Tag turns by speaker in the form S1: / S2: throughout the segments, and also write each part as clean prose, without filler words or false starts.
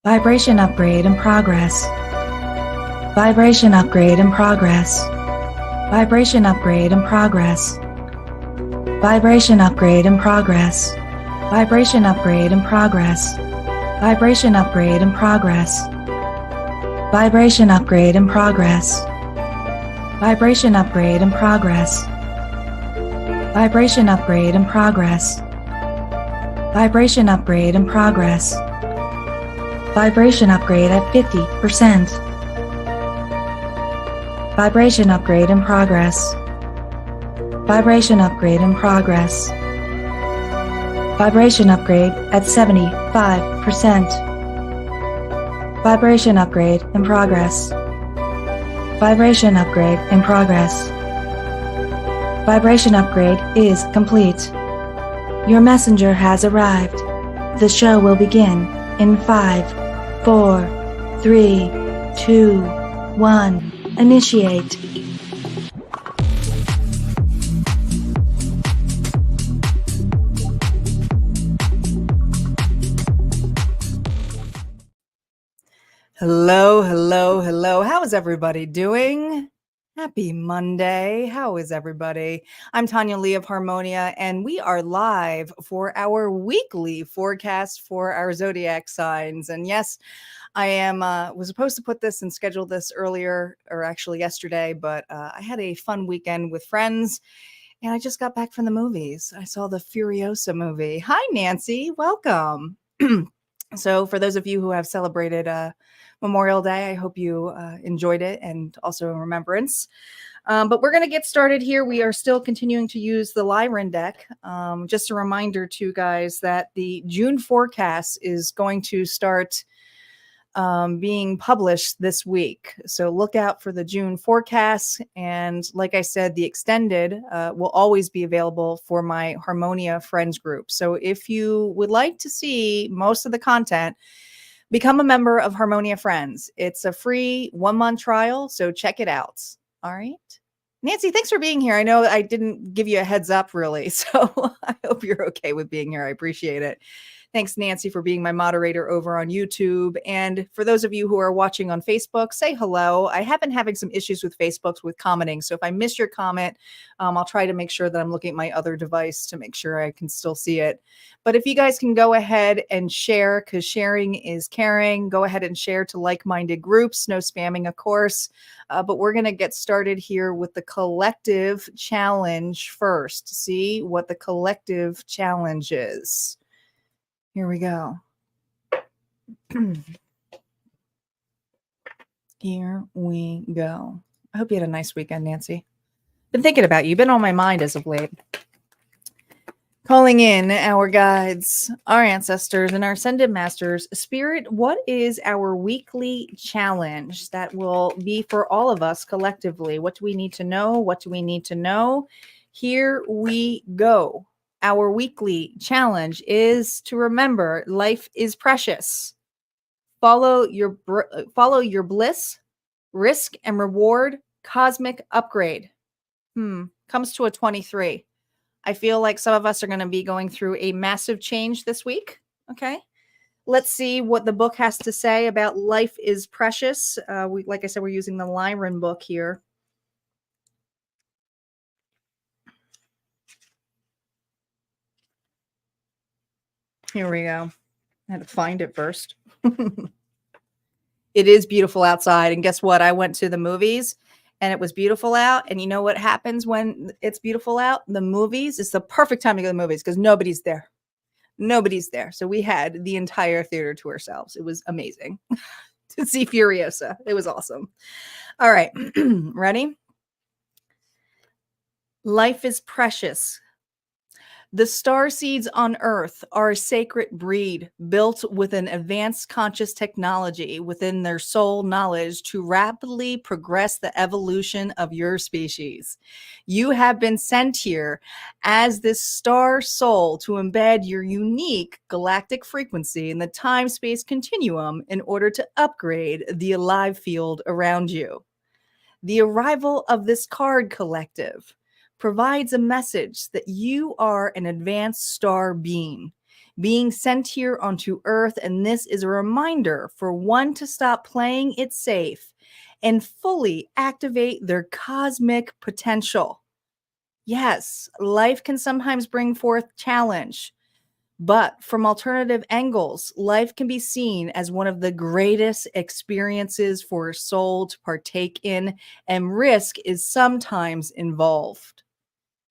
S1: Vibration upgrade in progress. Vibration upgrade in progress. Vibration upgrade in progress. Vibration upgrade in progress. Vibration upgrade in progress. Vibration upgrade in progress. Vibration upgrade in progress. Vibration upgrade in progress. Vibration upgrade in progress. Vibration upgrade in progress. Vibration upgrade at 50%. Vibration upgrade in progress. Vibration upgrade in progress. Vibration upgrade at 75%. Vibration upgrade in progress. Vibration upgrade in progress. Vibration upgrade is complete. Your messenger has arrived. The show will begin in 5, 4, 3, 2, 1. Initiate.
S2: Hello, hello, hello. How is everybody doing? Happy Monday. How is everybody? I'm Tanya Lee of Harmonia, and we are live for our weekly forecast for our zodiac signs. And yes, I am was supposed to put this and schedule this earlier, or actually yesterday, but I had a fun weekend with friends, and I just got back from the movies. I saw the Furiosa movie. Hi, Nancy. Welcome. So for those of you who have celebrated Memorial Day, I hope you enjoyed it, and also in remembrance. But we're going to get started here. We are still continuing to use the Lyran deck. Just a reminder to guys that the June forecast is going to start being published this week. So look out for the June forecast. And like I said, the extended will always be available for my Harmonia friends group. So if you would like to see most of the content, become a member of Harmonia Friends. It's a free 1-month trial, so check it out. All right. Nancy, thanks for being here. I know I didn't give you a heads up, really, so I hope you're okay with being here. I appreciate it. Thanks, Nancy, for being my moderator over on YouTube. And for those of you who are watching on Facebook, say hello. I have been having some issues with Facebook with commenting. So if I miss your comment, I'll try to make sure that I'm looking at my other device to make sure I can still see it. But if you guys can go ahead and share, because sharing is caring, go ahead and share to like-minded groups. No spamming, of course. But we're going to get started here with the collective challenge first. See what the collective challenge is. Here we go. Here we go. I hope you had a nice weekend, Nancy. Been thinking about you. You've been on my mind as of late. Calling in our guides, our ancestors, and our ascended masters. Spirit, what is our weekly challenge that will be for all of us collectively? What do we need to know? What do we need to know? Here we go. Our weekly challenge is to remember life is precious. Follow your bliss, risk and reward, cosmic upgrade. Comes to a 23. I feel like some of us are going to be going through a massive change this week. Okay. Let's see what the book has to say about life is precious. Like I said, we're using the Lyran book here. Here we go. I had to find it first. It is beautiful outside. And guess what? I went to the movies and it was beautiful out. And you know what happens when it's beautiful out? The movies, it's the perfect time to go to the movies because nobody's there. Nobody's there. So we had the entire theater to ourselves. It was amazing to see Furiosa. It was awesome. All right. Ready? Life is precious. The star seeds on Earth are a sacred breed built with an advanced conscious technology within their soul knowledge to rapidly progress the evolution of your species. You have been sent here as this star soul to embed your unique galactic frequency in the time-space continuum in order to upgrade the alive field around you. The arrival of this card collective provides a message that you are an advanced star being. being sent here onto Earth. And this is a reminder for one to stop playing it safe and fully activate their cosmic potential. Yes, life can sometimes bring forth challenge, but from alternative angles, life can be seen as one of the greatest experiences for a soul to partake in, and risk is sometimes involved.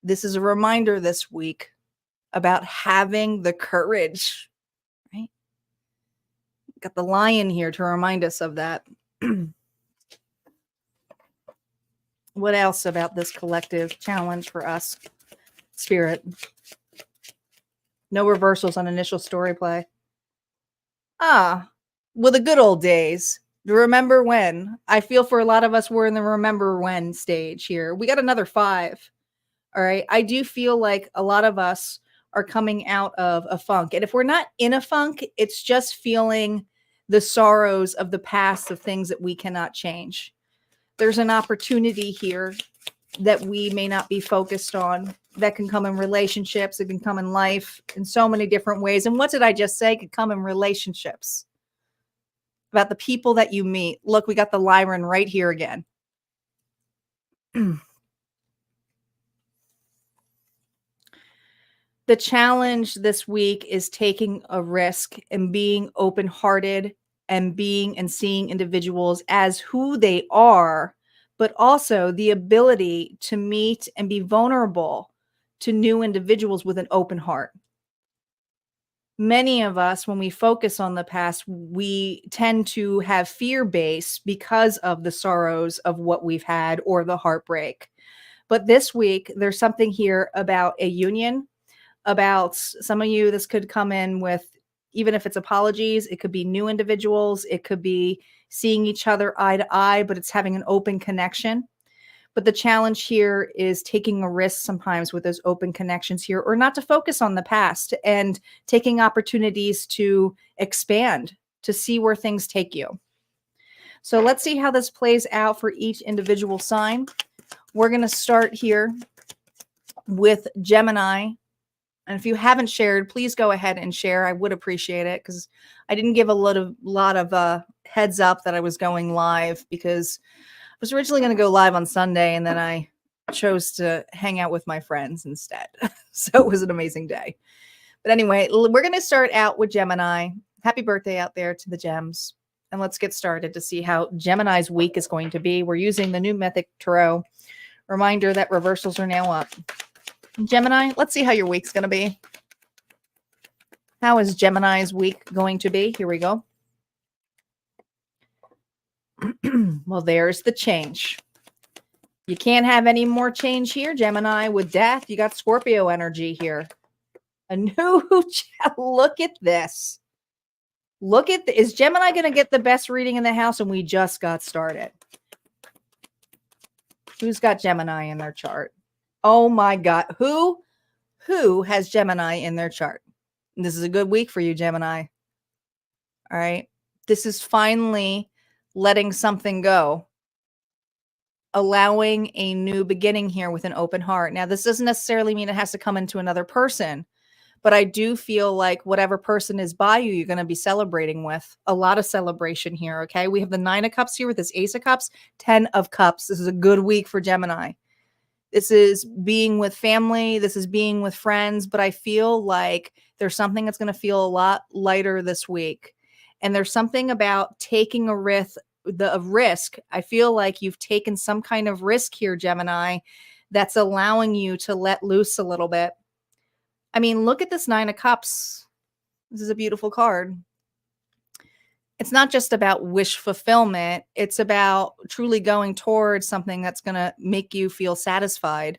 S2: This is a reminder this week about having the courage, right? Got the lion here to remind us of that. What else about this collective challenge for us, Spirit? No reversals on initial story play. Well, the good old days. Remember when? I feel for a lot of us, we're in the remember when stage here. We got another 5. All right. I do feel like a lot of us are coming out of a funk. And if we're not in a funk, it's just feeling the sorrows of the past, of things that we cannot change. There's an opportunity here that we may not be focused on, that can come in relationships, it can come in life in so many different ways. And what did I just say? It could come in relationships. About the people that you meet. Look, we got the Lyran right here again. The challenge this week is taking a risk and being open-hearted and being and seeing individuals as who they are, but also the ability to meet and be vulnerable to new individuals with an open heart. Many of us, when we focus on the past, we tend to have fear base because of the sorrows of what we've had or the heartbreak. But this week, there's something here about a union, about some of you, this could come in with, even if it's apologies, it could be new individuals, it could be seeing each other eye to eye, but it's having an open connection. But the challenge here is taking a risk sometimes with those open connections here, or not to focus on the past and taking opportunities to expand, to see where things take you. So let's see how this plays out for each individual sign. We're going to start here with Gemini. And if you haven't shared, please go ahead and share. I would appreciate it, because I didn't give a lot of heads up that I was going live, because I was originally going to go live on Sunday, and then I chose to hang out with my friends instead. So it was an amazing day. But anyway, we're going to start out with Gemini. Happy birthday out there to the Gems. And let's get started to see how Gemini's week is going to be. We're using the new Mythic Tarot. Reminder that reversals are now up. Gemini, let's see how your week's going to be. How is Gemini's week going to be? Here we go. Well, there's the change. You can't have any more change here, Gemini, with death. You got Scorpio energy here. A new look at this. Look at is Gemini going to get the best reading in the house? And we just got started. Who's got Gemini in their chart? Oh my God. Who has Gemini in their chart? This is a good week for you, Gemini. All right. This is finally letting something go, allowing a new beginning here with an open heart. Now, this doesn't necessarily mean it has to come into another person, but I do feel like whatever person is by you, you're going to be celebrating with. A lot of celebration here, okay? We have the 9 of Cups here with this Ace of Cups, 10 of Cups. This is a good week for Gemini. This is being with family. This is being with friends, but I feel like there's something that's going to feel a lot lighter this week. And there's something about taking a risk. I feel like you've taken some kind of risk here, Gemini, that's allowing you to let loose a little bit. I mean, look at this 9 of Cups. This is a beautiful card. It's not just about wish fulfillment. It's about truly going towards something that's going to make you feel satisfied.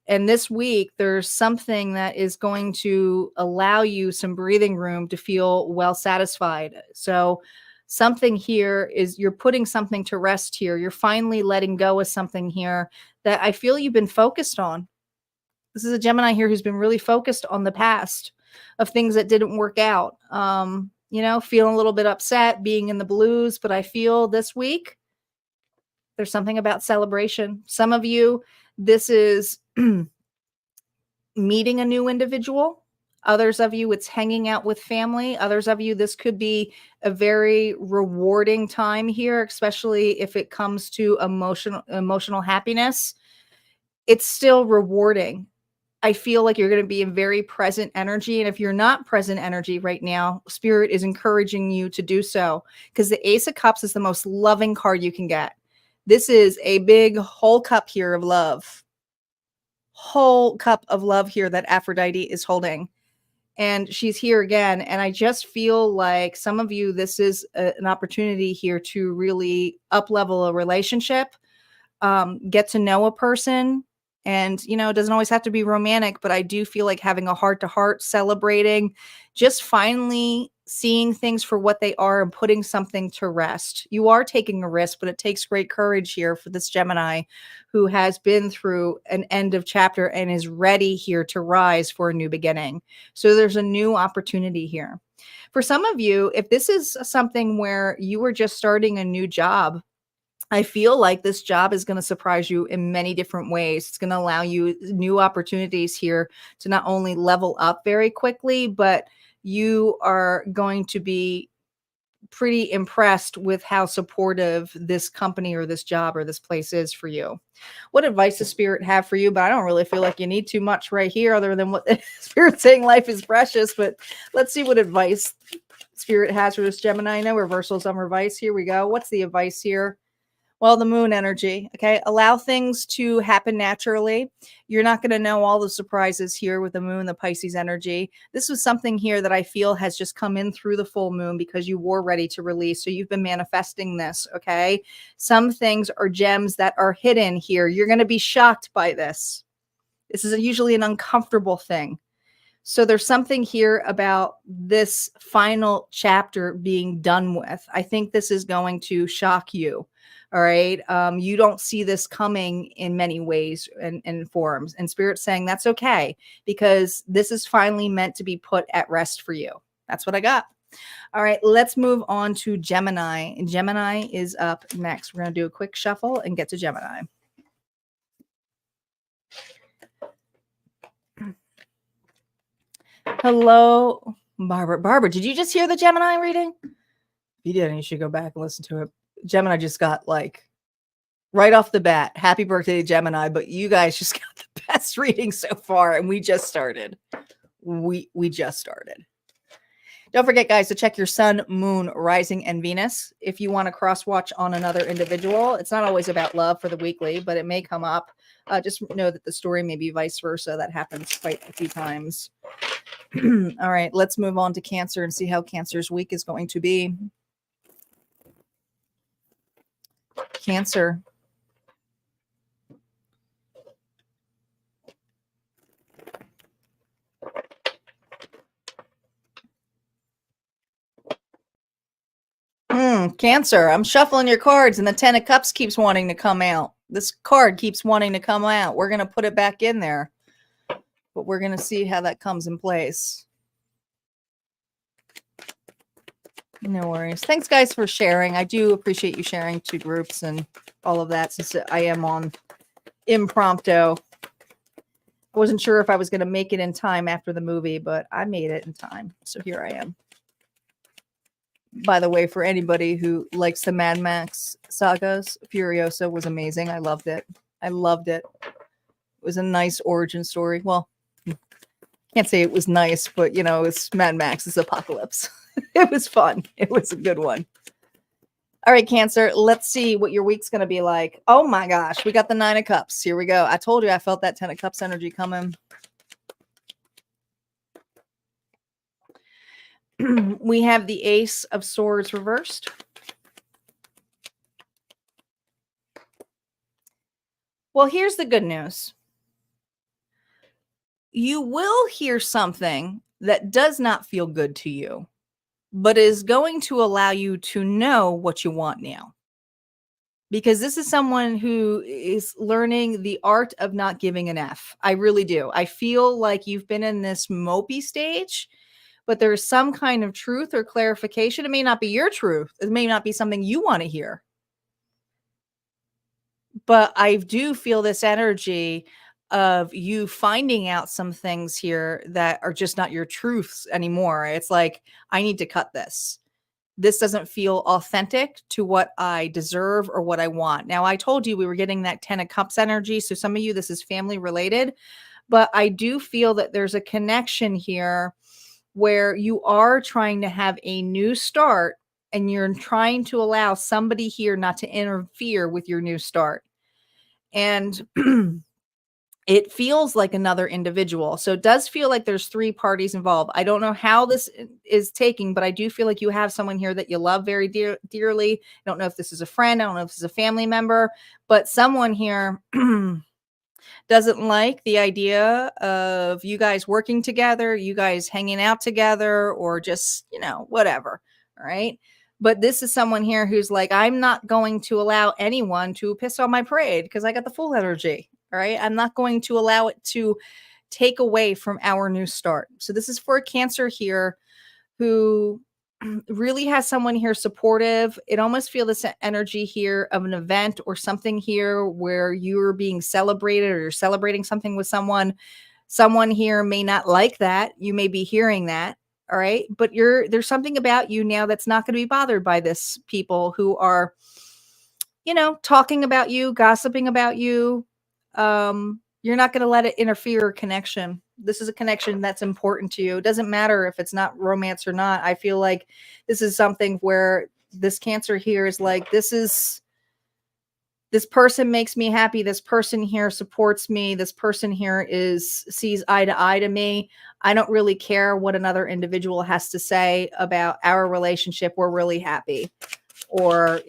S2: And this week, there's something that is going to allow you some breathing room to feel well satisfied. So something here is you're putting something to rest here. You're finally letting go of something here that I feel you've been focused on. This is a Gemini here who's been really focused on the past of things that didn't work out. Feeling a little bit upset, being in the blues, but I feel this week there's something about celebration. Some of you, this is meeting a new individual. Others of you, it's hanging out with family. Others of you, this could be a very rewarding time here, especially if it comes to emotional happiness. It's still rewarding. I feel like you're going to be in very present energy. And if you're not present energy right now, Spirit is encouraging you to do so, because the Ace of Cups is the most loving card you can get. This is a big whole cup here of love. Whole cup of love here that Aphrodite is holding. And she's here again. And I just feel like some of you, this is an opportunity here to really up level a relationship, get to know a person. And, you know, it doesn't always have to be romantic, but I do feel like having a heart to heart, celebrating, just finally seeing things for what they are and putting something to rest. You are taking a risk, but it takes great courage here for this Gemini who has been through an end of chapter and is ready here to rise for a new beginning. So there's a new opportunity here. For some of you, if this is something where you were just starting a new job, I feel like this job is going to surprise you in many different ways. It's going to allow you new opportunities here to not only level up very quickly, but you are going to be pretty impressed with how supportive this company or this job or this place is for you. What advice does Spirit have for you? But I don't really feel like you need too much right here other than what the Spirit's saying, life is precious. But let's see what advice Spirit has for this Gemini. No reversals on advice. Here we go. What's the advice here? Well, the moon energy, okay? Allow things to happen naturally. You're not going to know all the surprises here with the moon, the Pisces energy. This was something here that I feel has just come in through the full moon because you were ready to release. So you've been manifesting this, okay? Some things are gems that are hidden here. You're going to be shocked by this. This is usually an uncomfortable thing. So there's something here about this final chapter being done with. I think this is going to shock you. All right. You don't see this coming in many ways and forms. And Spirit's saying that's okay, because this is finally meant to be put at rest for you. That's what I got. All right. Let's move on to Gemini. Gemini is up next. We're going to do a quick shuffle and get to Gemini. Hello, Barbara. Barbara, did you just hear the Gemini reading? If you didn't, you should go back and listen to it. Gemini just got, like, right off the bat, happy birthday to Gemini, but you guys just got the best reading so far, and we just started. We just started. Don't forget, guys, to check your sun, moon, rising, and Venus. If you want to cross-watch on another individual, it's not always about love for the weekly, but it may come up. Just know that the story may be vice versa. That happens quite a few times. All right, let's move on to Cancer and see how Cancer's week is going to be. Cancer. Cancer, I'm shuffling your cards and the 10 of Cups keeps wanting to come out. This card keeps wanting to come out. We're going to put it back in there, but we're going to see how that comes in place. No worries. Thanks, guys, for sharing. I do appreciate you sharing to groups and all of that, since I am on impromptu. I wasn't sure if I was going to make it in time after the movie, but I made it in time. So here I am. By the way, for anybody who likes the Mad Max sagas, Furiosa was amazing. I loved it. I loved it. It was a nice origin story. Well, can't say it was nice, but, you know, it's Mad Max's apocalypse. It was fun. It was a good one. All right, Cancer, let's see what your week's going to be like. Oh, my gosh. We got the 9 of Cups. Here we go. I told you I felt that 10 of Cups energy coming. We have the Ace of Swords reversed. Well, here's the good news. You will hear something that does not feel good to you, but is going to allow you to know what you want now. Because this is someone who is learning the art of not giving an F. I really do. I feel like you've been in this mopey stage, but there's some kind of truth or clarification. It may not be your truth. It may not be something you want to hear. But I do feel this energy of you finding out some things here that are just not your truths anymore. It's like, I need to cut this. This doesn't feel authentic to what I deserve or what I want. Now, I told you we were getting that 10 of Cups energy. So some of you, this is family related, but I do feel that there's a connection here where you are trying to have a new start and you're trying to allow somebody here not to interfere with your new start. And it feels like another individual. So it does feel like there's three parties involved. I don't know how this is taking, but I do feel like you have someone here that you love very dearly. I don't know if this is a friend. I don't know if this is a family member, but someone here doesn't like the idea of you guys working together, you guys hanging out together, or just, whatever. All right. But this is someone here who's like, I'm not going to allow anyone to piss on my parade because I got the full energy. All right. I'm not going to allow it to take away from our new start. So this is for a Cancer here who really has someone here supportive. It almost feels this energy here of an event or something here where you're being celebrated or you're celebrating something with someone. Someone here may not like that. You may be hearing that. All right. But there's something about you now that's not going to be bothered by this people who are, talking about you, gossiping about you. You're not going to let it interfere connection. This is a connection that's important to you. It doesn't matter if it's not romance or not. I feel like this is something where this Cancer here is like, this person makes me happy. This person here supports me. This person here sees eye to eye to me. I don't really care what another individual has to say about our relationship. We're really happy. Or,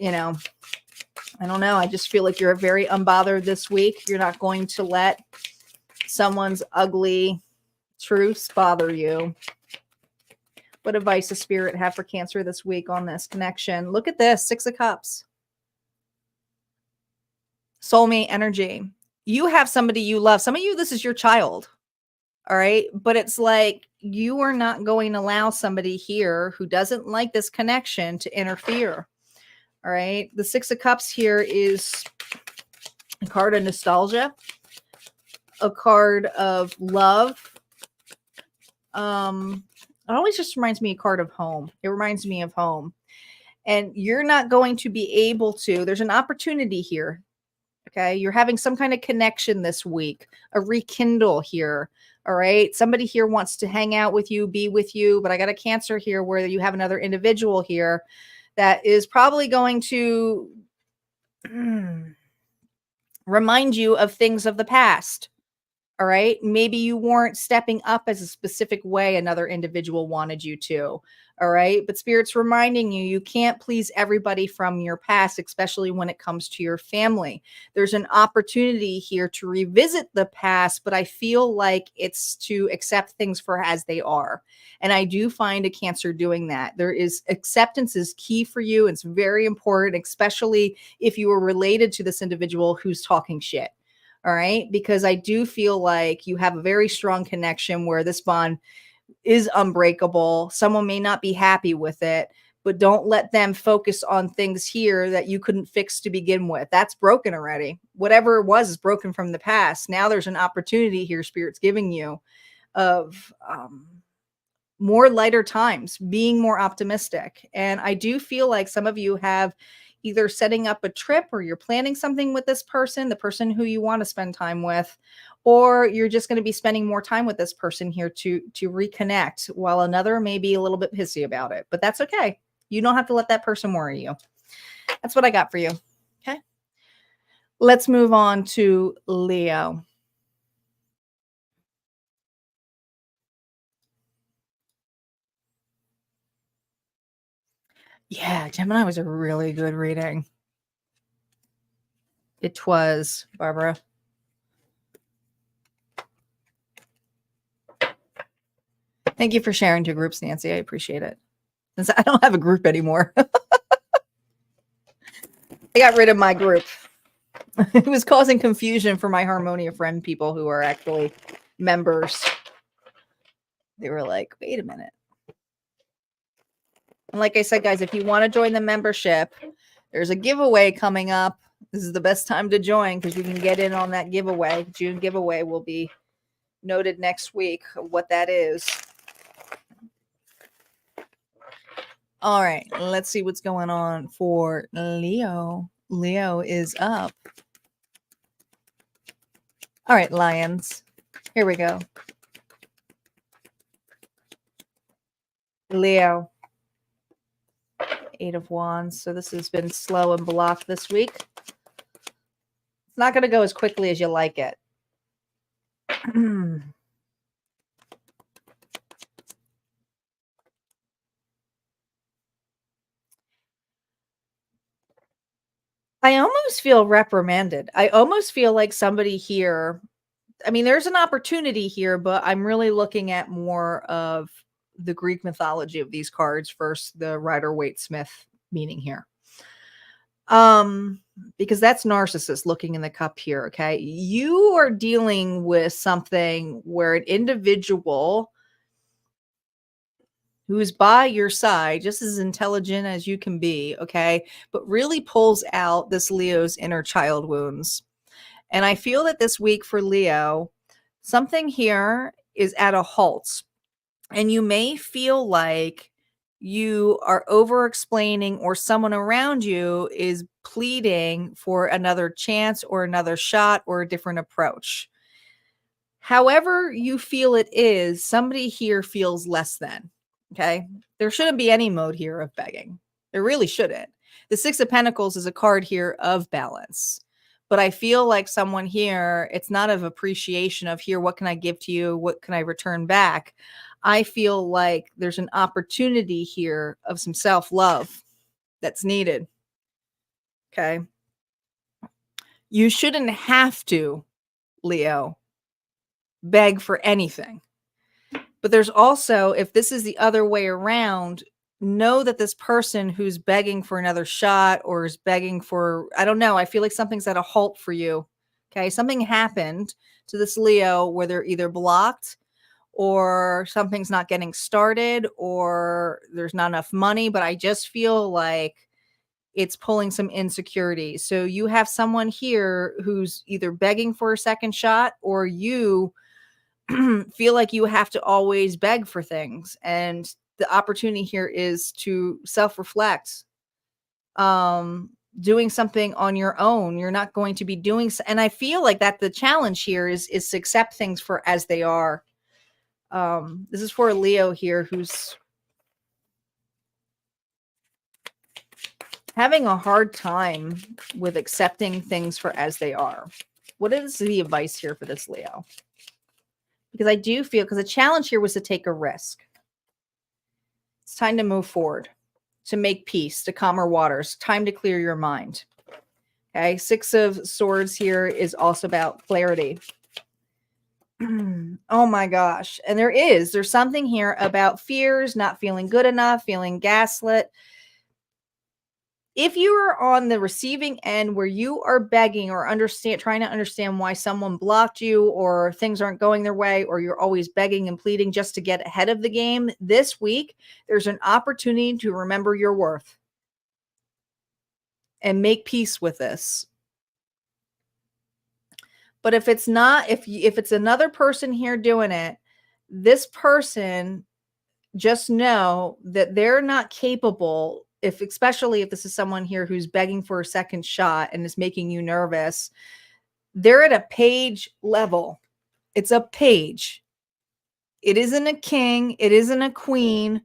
S2: I don't know. I just feel like you're very unbothered this week. You're not going to let someone's ugly truths bother you. What advice does Spirit have for Cancer this week on this connection? Look at this, 6 of Cups. Soulmate energy. You have somebody you love. Some of you, this is your child. All right. But it's like you are not going to allow somebody here who doesn't like this connection to interfere. All right. The 6 of Cups here is a card of nostalgia, a card of love. It always just reminds me a card of home. It reminds me of home. And you're not going to be able to, there's an opportunity here. Okay. You're having some kind of connection this week, a rekindle here. All right. Somebody here wants to hang out with you, be with you, but I got a Cancer here where you have another individual here that is probably going to remind you of things of the past. All right. Maybe you weren't stepping up as a specific way another individual wanted you to. All right. But Spirit's reminding you, you can't please everybody from your past, especially when it comes to your family. There's an opportunity here to revisit the past, but I feel like it's to accept things for as they are. And I do find a Cancer doing that. There is acceptance is key for you. It's very important, especially if you are related to this individual who's talking shit. All right. Because I do feel like you have a very strong connection where this bond is unbreakable. Someone may not be happy with it, but don't let them focus on things here that you couldn't fix to begin with. That's broken already. Whatever it was is broken from the past. Now there's an opportunity here Spirit's giving you of more lighter times, being more optimistic. And I do feel like some of you have either setting up a trip or you're planning something with this person, the person who you want to spend time with, or you're just going to be spending more time with this person here to reconnect, while another may be a little bit pissy about it. But that's okay. You don't have to let that person worry you. That's what I got for you. Okay. Let's move on to Leo. Yeah, Gemini was a really good reading. It was, Barbara. Thank you for sharing to groups, Nancy. I appreciate it. Since I don't have a group anymore. I got rid of my group. It was causing confusion for my Harmonia friend people who are actually members. They were like, wait a minute. And like I said, guys, if you want to join the membership, there's a giveaway coming up This is the best time to join because you can get in on that giveaway. June giveaway will be noted next week what that is. All right, let's see what's going on for Leo. Leo is up. All right, Lions. Here we go. Leo. 8 of Wands. So this has been slow and blocked this week. It's not going to go as quickly as you like it. I almost feel reprimanded. I almost feel like somebody here, I mean, there's an opportunity here, but I'm really looking at more of the Greek mythology of these cards versus the Rider-Waite-Smith meaning here. Because that's narcissist looking in the cup here. Okay. You are dealing with something where an individual who's by your side, just as intelligent as you can be, okay, but really pulls out this Leo's inner child wounds. And I feel that this week for Leo, something here is at a halt. And you may feel like you are over explaining, or someone around you is pleading for another chance or another shot or a different approach. However you feel it is, somebody here feels less than. Okay. There shouldn't be any mode here of begging. There really shouldn't. The 6 of Pentacles is a card here of balance. But I feel like someone here, it's not of appreciation of here, what can I give to you? What can I return back? I feel like there's an opportunity here of some self-love that's needed. Okay. You shouldn't have to, Leo, beg for anything. But there's also, if this is the other way around, know that this person who's begging for another shot or is begging for, I don't know, I feel like something's at a halt for you. Okay. Something happened to this Leo where they're either blocked or something's not getting started or there's not enough money. But I just feel like it's pulling some insecurity. So you have someone here who's either begging for a second shot, or you feel like you have to always beg for things. And the opportunity here is to self-reflect, doing something on your own. You're not going to be doing so, and I feel like that the challenge here is to accept things for as they are. This is for a Leo here who's having a hard time with accepting things for as they are. What is the advice here for this Leo? Because I do feel, because the challenge here was to take a risk. It's time to move forward, to make peace, to calmer waters, time to clear your mind. Okay. 6 of Swords here is also about clarity. Oh my gosh. And there's something here about fears, not feeling good enough, feeling gaslit. If you are on the receiving end where you are begging or trying to understand why someone blocked you or things aren't going their way, or you're always begging and pleading just to get ahead of the game, this week, there's an opportunity to remember your worth and make peace with this. But if it's not, if it's another person here doing it, this person, just know that they're not capable, especially if this is someone here who's begging for a second shot and is making you nervous. They're at a page level. It's a page. It isn't a king. It isn't a queen.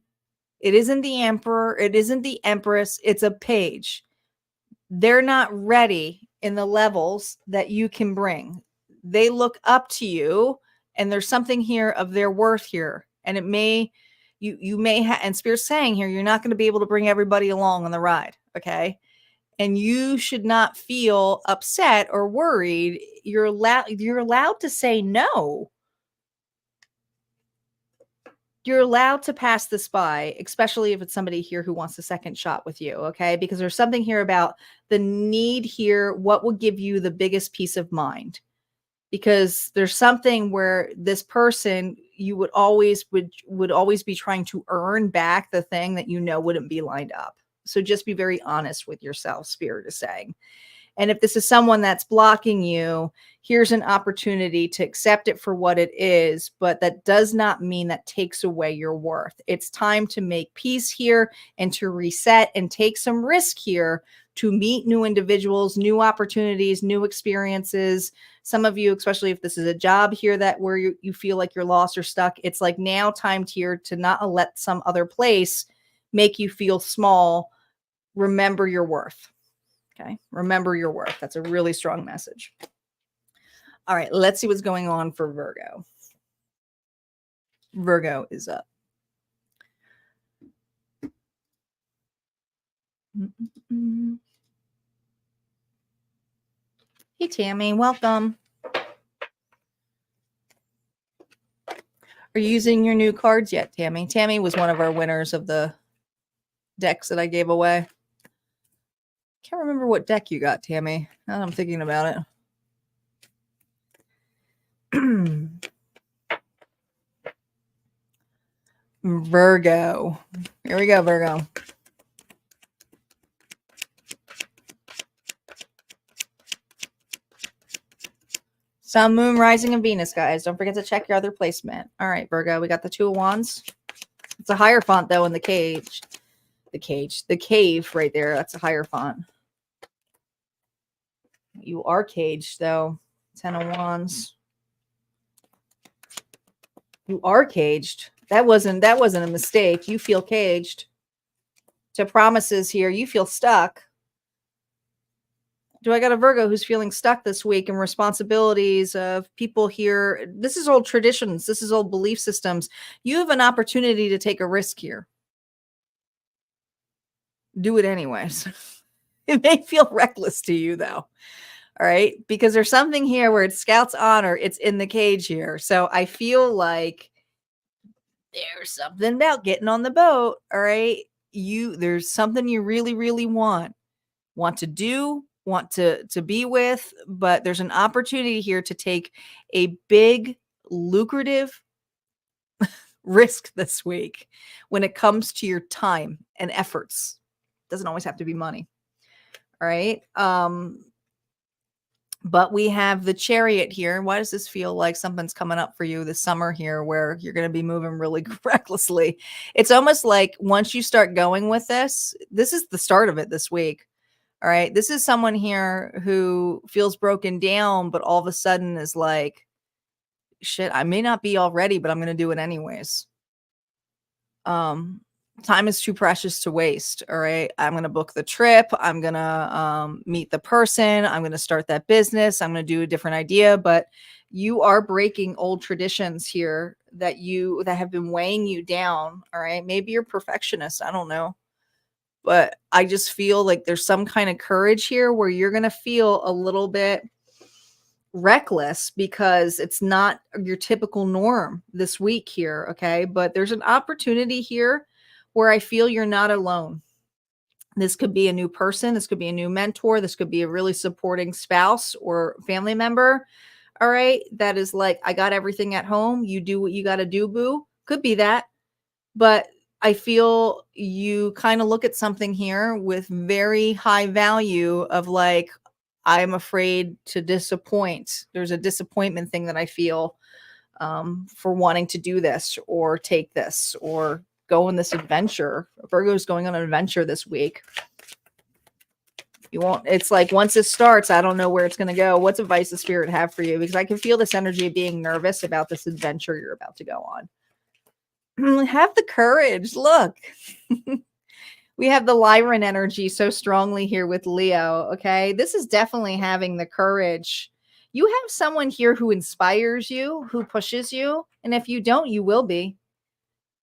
S2: It isn't the emperor. It isn't the empress. It's a page. They're not ready in the levels that you can bring. They look up to you, and there's something here of their worth here. And it may, you may have, and Spirit's saying here, you're not going to be able to bring everybody along on the ride. Okay. And you should not feel upset or worried. You're allowed to say no. You're allowed to pass this by, especially if it's somebody here who wants a second shot with you. Okay. Because there's something here about the need here. What will give you the biggest peace of mind? Because there's something where this person, you would always be trying to earn back the thing that you know wouldn't be lined up. So just be very honest with yourself, Spirit is saying. And if this is someone that's blocking you, here's an opportunity to accept it for what it is, but that does not mean that takes away your worth. It's time to make peace here and to reset and take some risk here to meet new individuals, new opportunities, new experiences. Some of you, especially if this is a job here that where you feel like you're lost or stuck, it's like now time here to not let some other place make you feel small. Remember your worth. Okay. Remember your worth. That's a really strong message. All right. Let's see what's going on for Virgo. Virgo is up. Hey, Tammy. Welcome. Are you using your new cards yet, Tammy? Tammy was one of our winners of the decks that I gave away. Can't remember what deck you got, Tammy. Now that I'm thinking about it. Virgo. Here we go, Virgo. Sun, Moon, Rising, and Venus, guys. Don't forget to check your other placement. All right, Virgo. We got the Two of Wands. It's a higher font, though, in the cage. The cave right there. That's a higher font. You are caged, though. 10 of Wands. You are caged. That wasn't a mistake. You feel caged. To promises here, you feel stuck. Do I got a Virgo who's feeling stuck this week in responsibilities of people here? This is old traditions. This is old belief systems. You have an opportunity to take a risk here. Do it anyways. It may feel reckless to you, though. All right. Because there's something here where it's Scout's honor. It's in the cage here. So I feel like there's something about getting on the boat. All right. There's something you really, really want to do, want to be with, but there's an opportunity here to take a big, lucrative risk this week when it comes to your time and efforts. It doesn't always have to be money. All right. But we have the Chariot here. Why does this feel like something's coming up for you this summer here where you're going to be moving really recklessly? It's almost like once you start going with this is the start of it this week. All right. This is someone here who feels broken down, but all of a sudden is like, shit, I may not be all ready, but I'm going to do it anyways. Time is too precious to waste. All right. I'm going to book the trip. I'm going to meet the person. I'm going to start that business. I'm going to do a different idea, but you are breaking old traditions here that have been weighing you down. All right. Maybe you're a perfectionist. I don't know. But I just feel like there's some kind of courage here where you're going to feel a little bit reckless because it's not your typical norm this week here. Okay. But there's an opportunity here where I feel you're not alone. This could be a new person. This could be a new mentor. This could be a really supporting spouse or family member. All right. That is like, I got everything at home. You do what you got to do, boo. Could be that. But I feel you kind of look at something here with very high value of like, I'm afraid to disappoint. There's a disappointment thing that I feel for wanting to do this or take this or go on this adventure. Virgo's going on an adventure this week. You won't, it's like once it starts, I don't know where it's going to go. What's advice the spirit have for you? Because I can feel this energy of being nervous about this adventure you're about to go on. Have the courage. Look, we have the Lyran energy so strongly here with Leo. Okay. This is definitely having the courage. You have someone here who inspires you, who pushes you. And if you don't, you will be.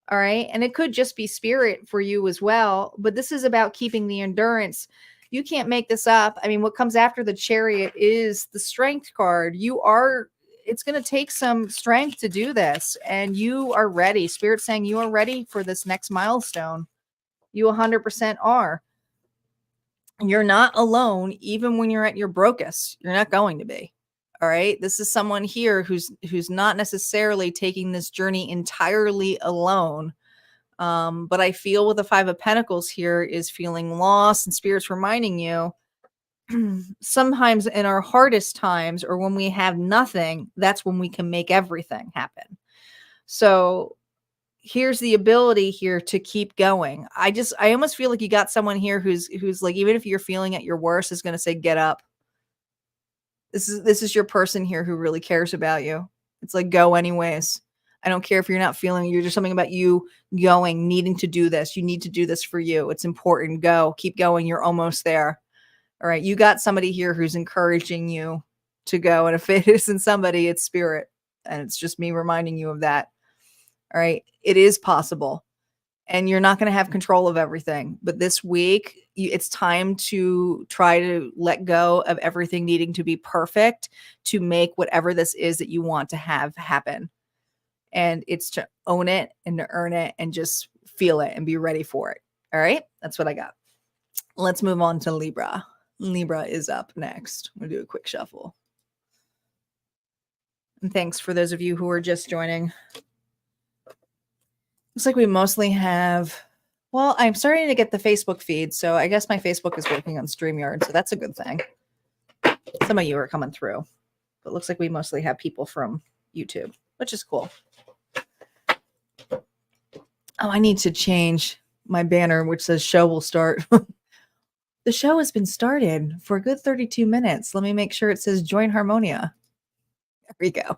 S2: All right. And it could just be spirit for you as well. But this is about keeping the endurance. You can't make this up. I mean, what comes after the Chariot is the Strength card. It's going to take some strength to do this. And you are ready. Spirit's saying you are ready for this next milestone. You 100% are. You're not alone, even when you're at your brokest. You're not going to be. All right. This is someone here who's not necessarily taking this journey entirely alone. But I feel with the Five of Pentacles here is feeling lost, and Spirit's reminding you sometimes in our hardest times, or when we have nothing, that's when we can make everything happen. So here's the ability here to keep going. I almost feel like you got someone here who's like, even if you're feeling at your worst, is going to say, get up. This is your person here who really cares about you. It's like, go anyways. I don't care if you're not feeling it. There's something about you going, needing to do this. You need to do this for you. It's important. Go, keep going. You're almost there. All right. You got somebody here who's encouraging you to go. And if it isn't somebody, it's spirit. And it's just me reminding you of that. All right. It is possible. And you're not going to have control of everything. But this week, it's time to try to let go of everything needing to be perfect to make whatever this is that you want to have happen. And it's to own it and to earn it and just feel it and be ready for it. All right. That's what I got. Let's move on to Libra. Libra is up next. We'll do a quick shuffle. And thanks for those of you who are just joining. Looks like we mostly have, well, I'm starting to get the Facebook feed, so I guess my Facebook is working on StreamYard, so that's a good thing. Some of you are coming through, but it looks like we mostly have people from YouTube, which is cool. Oh, I need to change my banner, which says show will start. The show has been started for a good 32 minutes. Let me make sure it says join Harmonia. There we go.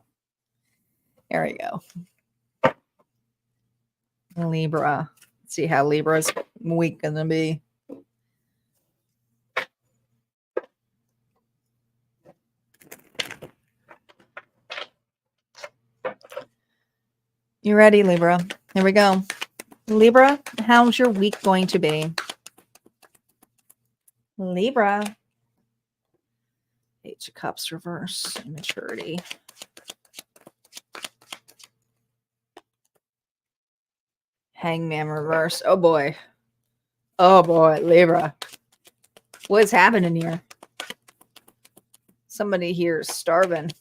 S2: There we go. Libra. Let's see how Libra's week gonna be. You ready, Libra? Here we go. Libra, how's your week going to be? Libra. Page of Cups reverse. Maturity. Hangman reverse. Oh boy. Oh boy, Libra. What's happening here? Somebody here is starving.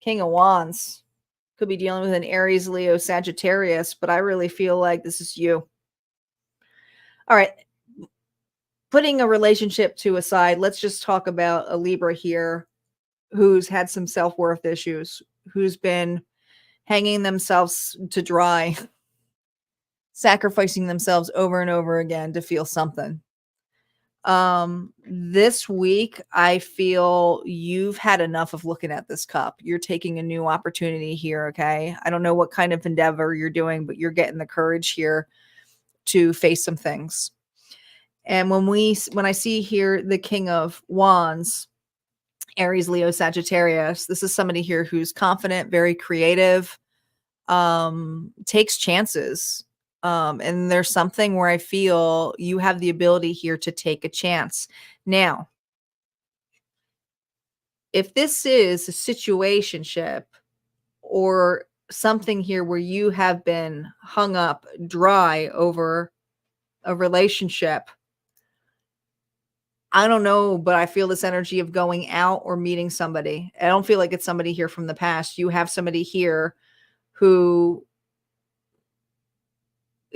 S2: King of Wands. Could be dealing with an Aries, Leo, Sagittarius, but I really feel like this is you. All right. Putting a relationship to a side, let's just talk about a Libra here who's had some self-worth issues, who's been hanging themselves to dry, sacrificing themselves over and over again to feel something. This week, I feel you've had enough of looking at this cup. You're taking a new opportunity here, okay? I don't know what kind of endeavor you're doing, but you're getting the courage here to face some things. And when I see here the King of Wands, Aries, Leo, Sagittarius, this is somebody here who's confident, very creative, takes chances. And there's something where I feel you have the ability here to take a chance. Now, if this is a situationship or something here where you have been hung up dry over a relationship, I don't know, but I feel this energy of going out or meeting somebody. I don't feel like it's somebody here from the past. You have somebody here who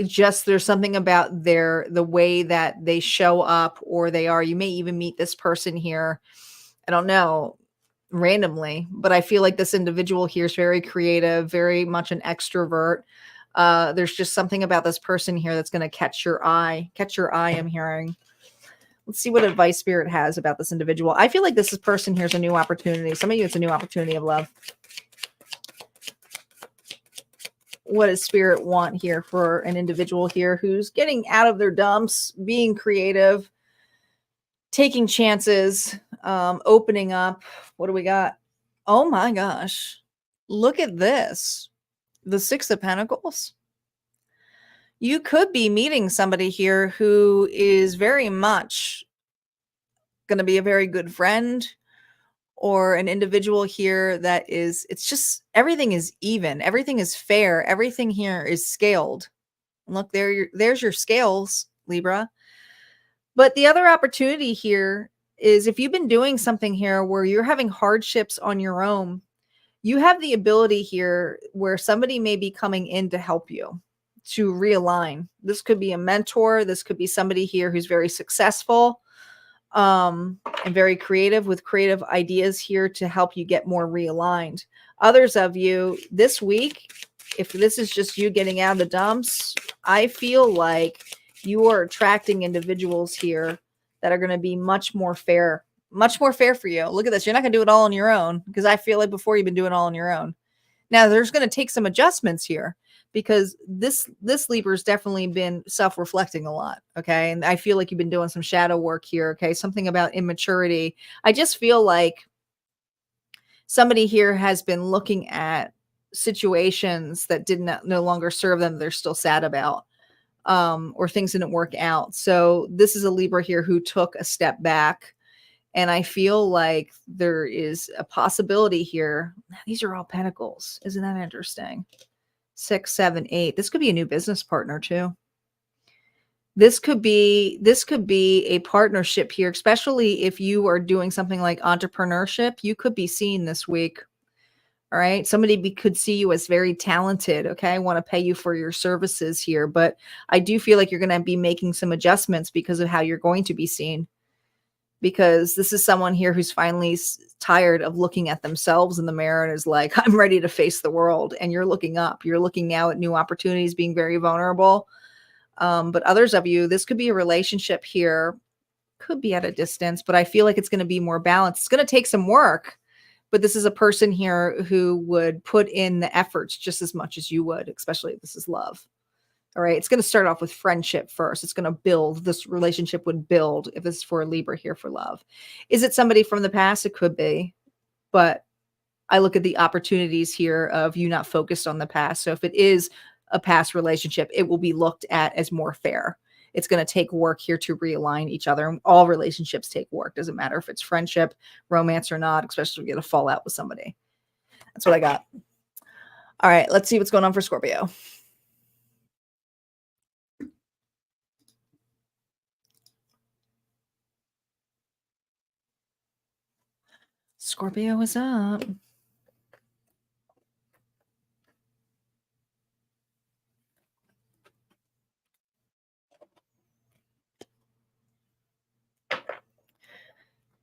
S2: just, there's something about the way that they show up or they are. You may even meet this person here. I don't know, randomly, but I feel like this individual here is very creative, very much an extrovert. There's just something about this person here that's going to catch your eye. I'm hearing. Let's see what advice Spirit has about this individual. I feel like this person here is a new opportunity. Some of you, it's a new opportunity of love. What does Spirit want here for an individual here who's getting out of their dumps, being creative, taking chances, opening up? What do we got? Oh my gosh. Look at this. The Six of Pentacles. You could be meeting somebody here who is very much going to be a very good friend, or an individual here that is, it's just, everything is even. Everything is fair. Everything here is scaled. Look, there's your scales, Libra. But the other opportunity here is if you've been doing something here where you're having hardships on your own, you have the ability here where somebody may be coming in to help you to realign. This could be a mentor. This could be somebody here who's very successful. and very creative with creative ideas here to help you get more realigned. Others of you this week, if this is just you getting out of the dumps, I feel like you are attracting individuals here that are going to be much more fair for you. Look at this. You're not going to do it all on your own, because I feel like before you've been doing it all on your own. Now there's going to take some adjustments here, because this Libra's definitely been self-reflecting a lot. Okay. And I feel like you've been doing some shadow work here. Okay. Something about immaturity. I just feel like somebody here has been looking at situations that no longer serve them. They're still sad about, or things didn't work out. So this is a Libra here who took a step back. And I feel like there is a possibility here. These are all pentacles. Isn't that interesting? 6, 7, 8. This could be a new business partner too. This could be a partnership here, especially if you are doing something like entrepreneurship. You could be seen this week. All right. Somebody could see you as very talented. Okay. I want to pay you for your services here, but I do feel like you're going to be making some adjustments because of how you're going to be seen. Because this is someone here who's finally tired of looking at themselves in the mirror and is like, I'm ready to face the world. And you're looking up. You're looking now at new opportunities, being very vulnerable. But others of you, this could be a relationship here, could be at a distance, but I feel like it's going to be more balanced. It's going to take some work, but this is a person here who would put in the efforts just as much as you would, especially if this is love. All right. It's going to start off with friendship first. It's going to build. This relationship would build if it's for a Libra here for love. Is it somebody from the past? It could be, but I look at the opportunities here of you not focused on the past. So if it is a past relationship, it will be looked at as more fair. It's going to take work here to realign each other. All relationships take work. Doesn't matter if it's friendship, romance or not, especially if you get a fallout with somebody. That's what I got. All right. Let's see what's going on for Scorpio. Scorpio is up.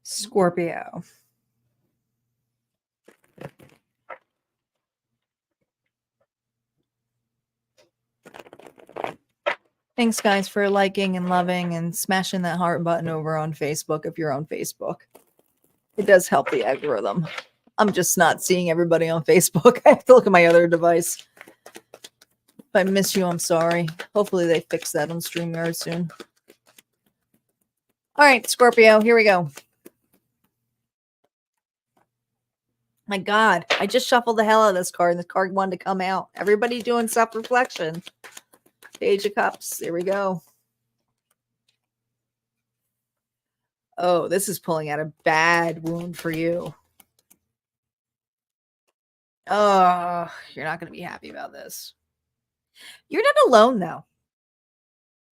S2: Scorpio. Thanks, guys, for liking and loving and smashing that heart button over on Facebook if you're on Facebook. It does help the algorithm. I'm just not seeing everybody on Facebook. I have to look at my other device. If I miss you, I'm sorry. Hopefully they fix that on StreamYard soon. All right, Scorpio, here we go. My God, I just shuffled the hell out of this card, and this card wanted to come out. Everybody doing self-reflection. Page of Cups. Here we go. Oh, this is pulling out a bad wound for you. Oh, you're not going to be happy about this. You're not alone, though.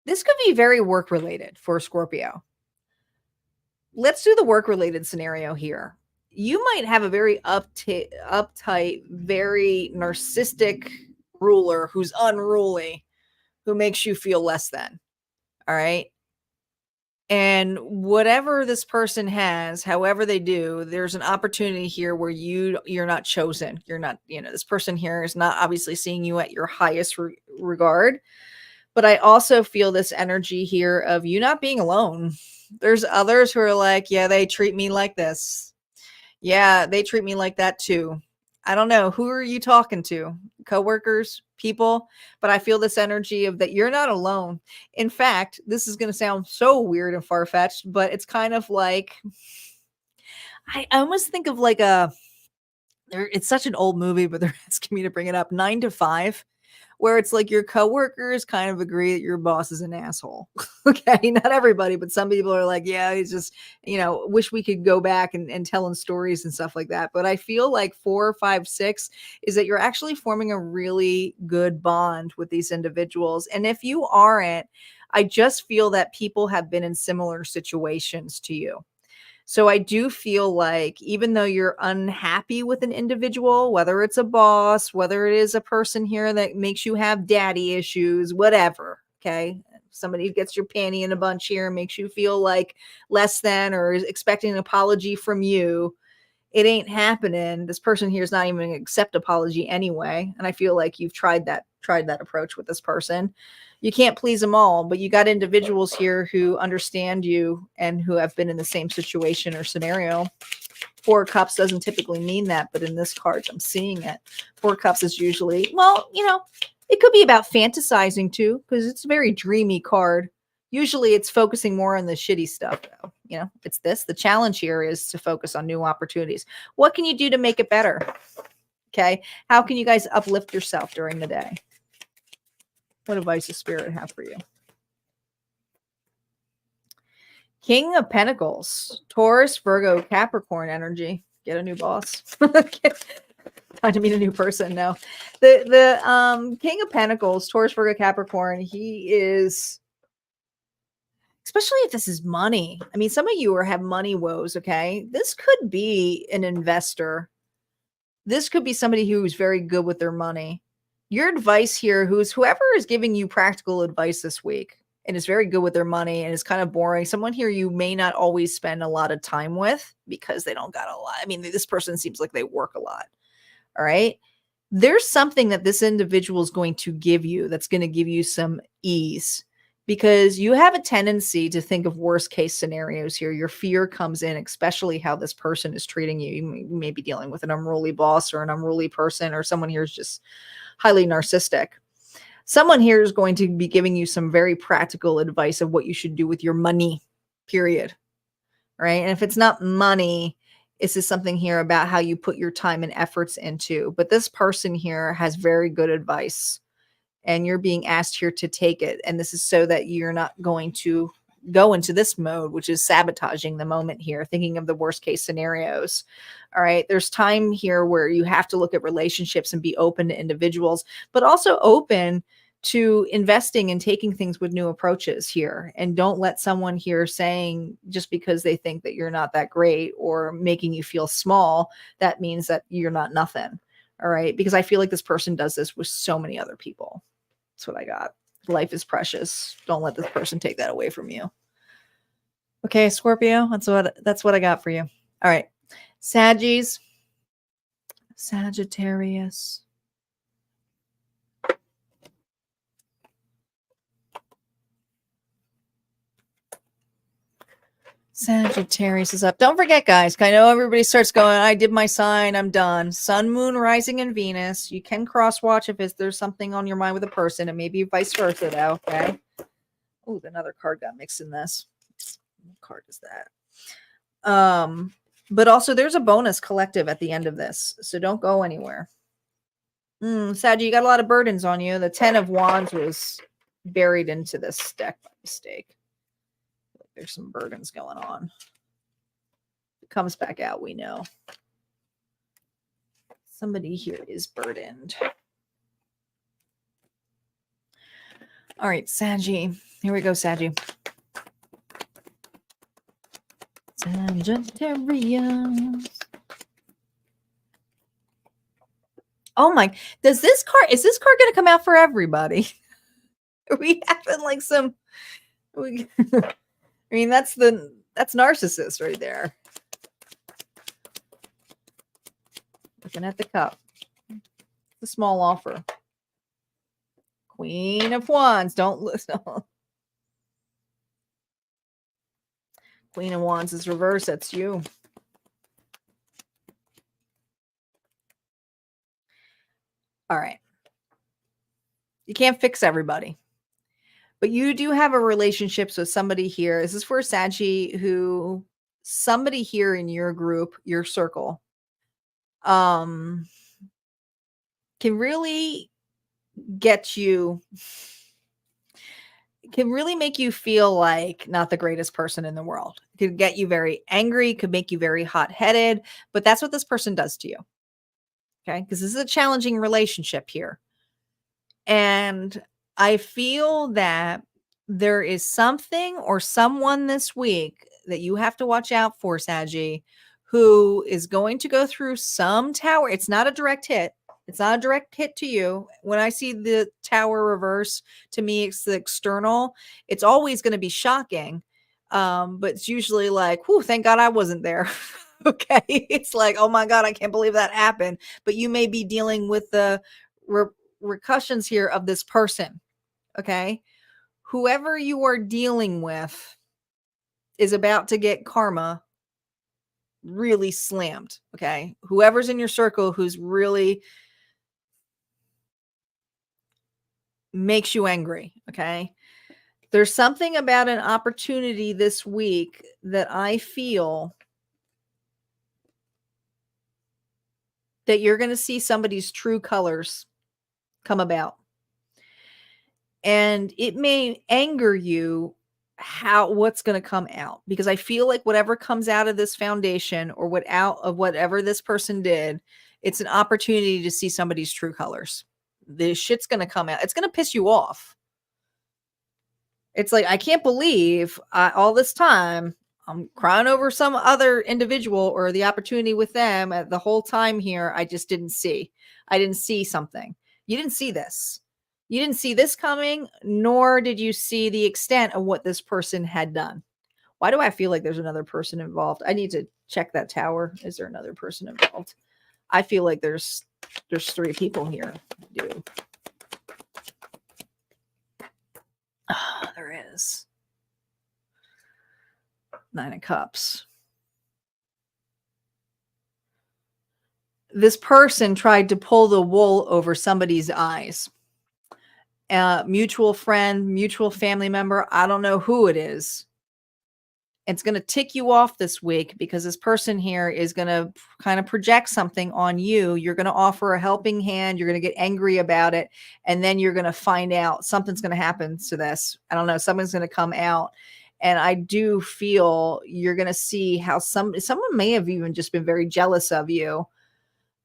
S2: This could be very work-related for Scorpio. Let's do the work-related scenario here. You might have a very uptight, very narcissistic ruler who's unruly, who makes you feel less than. All right. And whatever this person has, however they do, there's an opportunity here where you're not chosen. You're not, this person here is not obviously seeing you at your highest regard. But I also feel this energy here of you not being alone. There's others who are like, yeah, they treat me like this. Yeah, they treat me like that too. I don't know. Who are you talking to? Coworkers, people? But I feel this energy of that you're not alone. In fact, this is going to sound so weird and far-fetched, but it's kind of like, I almost think of like it's such an old movie, but they're asking me to bring it up, 9 to 5. Where it's like your coworkers kind of agree that your boss is an asshole. Okay. Not everybody, but some people are like, yeah, he's just, wish we could go back and telling stories and stuff like that. But I feel like 4, 5, 6 is that you're actually forming a really good bond with these individuals. And if you aren't, I just feel that people have been in similar situations to you. So I do feel like even though you're unhappy with an individual, whether it's a boss, whether it is a person here that makes you have daddy issues, whatever, okay? Somebody who gets your panty in a bunch here and makes you feel like less than or is expecting an apology from you. It ain't happening. This person here is not even going to accept apology anyway. And I feel like you've tried that approach with this person. You can't please them all, but you got individuals here who understand you and who have been in the same situation or scenario. 4 cups doesn't typically mean that, but in this card, I'm seeing it. 4 cups is usually, well, it could be about fantasizing too, because it's a very dreamy card. Usually it's focusing more on the shitty stuff, though. It's this. The challenge here is to focus on new opportunities. What can you do to make it better? Okay. How can you guys uplift yourself during the day? What advice does Spirit have for you? King of Pentacles, Taurus, Virgo, Capricorn energy. Get a new boss. Time to meet a new person. No, the King of Pentacles, Taurus, Virgo, Capricorn. He is, especially if this is money. I mean, some of you have money woes. Okay, this could be an investor. This could be somebody who's very good with their money. Your advice here, whoever is giving you practical advice this week and is very good with their money and is kind of boring. Someone here you may not always spend a lot of time with because they don't got a lot. I mean, this person seems like they work a lot. All right. There's something that this individual is going to give you that's going to give you some ease, because you have a tendency to think of worst case scenarios here. Your fear comes in, especially how this person is treating you. You may be dealing with an unruly boss or an unruly person, or someone here is just highly narcissistic. Someone here is going to be giving you some very practical advice of what you should do with your money, period. Right. And if it's not money, this is something here about how you put your time and efforts into. But this person here has very good advice, and you're being asked here to take it. And this is so that you're not going to go into this mode, which is sabotaging the moment here, thinking of the worst case scenarios. All right. There's time here where you have to look at relationships and be open to individuals, but also open to investing and taking things with new approaches here. And don't let someone here saying just because they think that you're not that great or making you feel small, that means that you're not nothing. All right. Because I feel like this person does this with so many other people. That's what I got. Life is precious. Don't let this person take that away from you. Okay, Scorpio, that's what I got for you. All right. Sagittarius. Sagittarius is up. Don't forget, guys, I know everybody starts going, I did my sign, I'm done. Sun, moon, rising, and Venus. You can cross watch if there's something on your mind with a person, and maybe vice versa, though, okay? Oh, another card got mixed in this. What card is that? But also there's a bonus collective at the end of this, so don't go anywhere. Sag, you got a lot of burdens on you. The 10 of Wands was buried into this deck by mistake. There's some burdens going on. If it comes back out, we know. Somebody here is burdened. All right, Saggy. Here we go, Saggy. Sagittarius. Oh my, is this card going to come out for everybody? Are we having like some, I mean, that's narcissist right there. Looking at the cup. It's a small offer. Queen of Wands. Don't listen. Queen of Wands is reversed. That's you. All right. You can't fix everybody. But you do have a relationship with somebody here. This is for Saggy, who somebody here in your group, your circle, can really get you, can really make you feel like not the greatest person in the world. It could get you very angry, could make you very hot-headed, but that's what this person does to you. Okay? Because this is a challenging relationship here. And I feel that there is something or someone this week that you have to watch out for, Saggy, who is going to go through some tower. It's not a direct hit. It's not a direct hit to you. When I see the tower reverse, to me, it's the external. It's always going to be shocking. But it's usually like, whew, thank God I wasn't there. Okay. It's like, oh my God, I can't believe that happened. But you may be dealing with the repercussions here of this person. Okay. Whoever you are dealing with is about to get karma really slammed. Okay. Whoever's in your circle who's really makes you angry. Okay. There's something about an opportunity this week that I feel that you're going to see somebody's true colors come about. And it may anger you what's going to come out, because I feel like whatever comes out of this foundation or whatever this person did, it's an opportunity to see somebody's true colors. The shit's going to come out. It's going to piss you off. It's like, I can't believe all this time I'm crying over some other individual or the opportunity with them. The whole time here, I just didn't see. I didn't see something. You didn't see this. You didn't see this coming, nor did you see the extent of what this person had done. Why do I feel like there's another person involved? I need to check that tower. Is there another person involved? I feel like there's 3 people here. Dude. There is. 9 of Cups. This person tried to pull the wool over somebody's eyes. Mutual friend, mutual family member. I don't know who it is. It's going to tick you off this week because this person here is going to kind of project something on you. You're going to offer a helping hand. You're going to get angry about it. And then you're going to find out something's going to happen to this. I don't know. Something's going to come out. And I do feel you're going to see how someone may have even just been very jealous of you.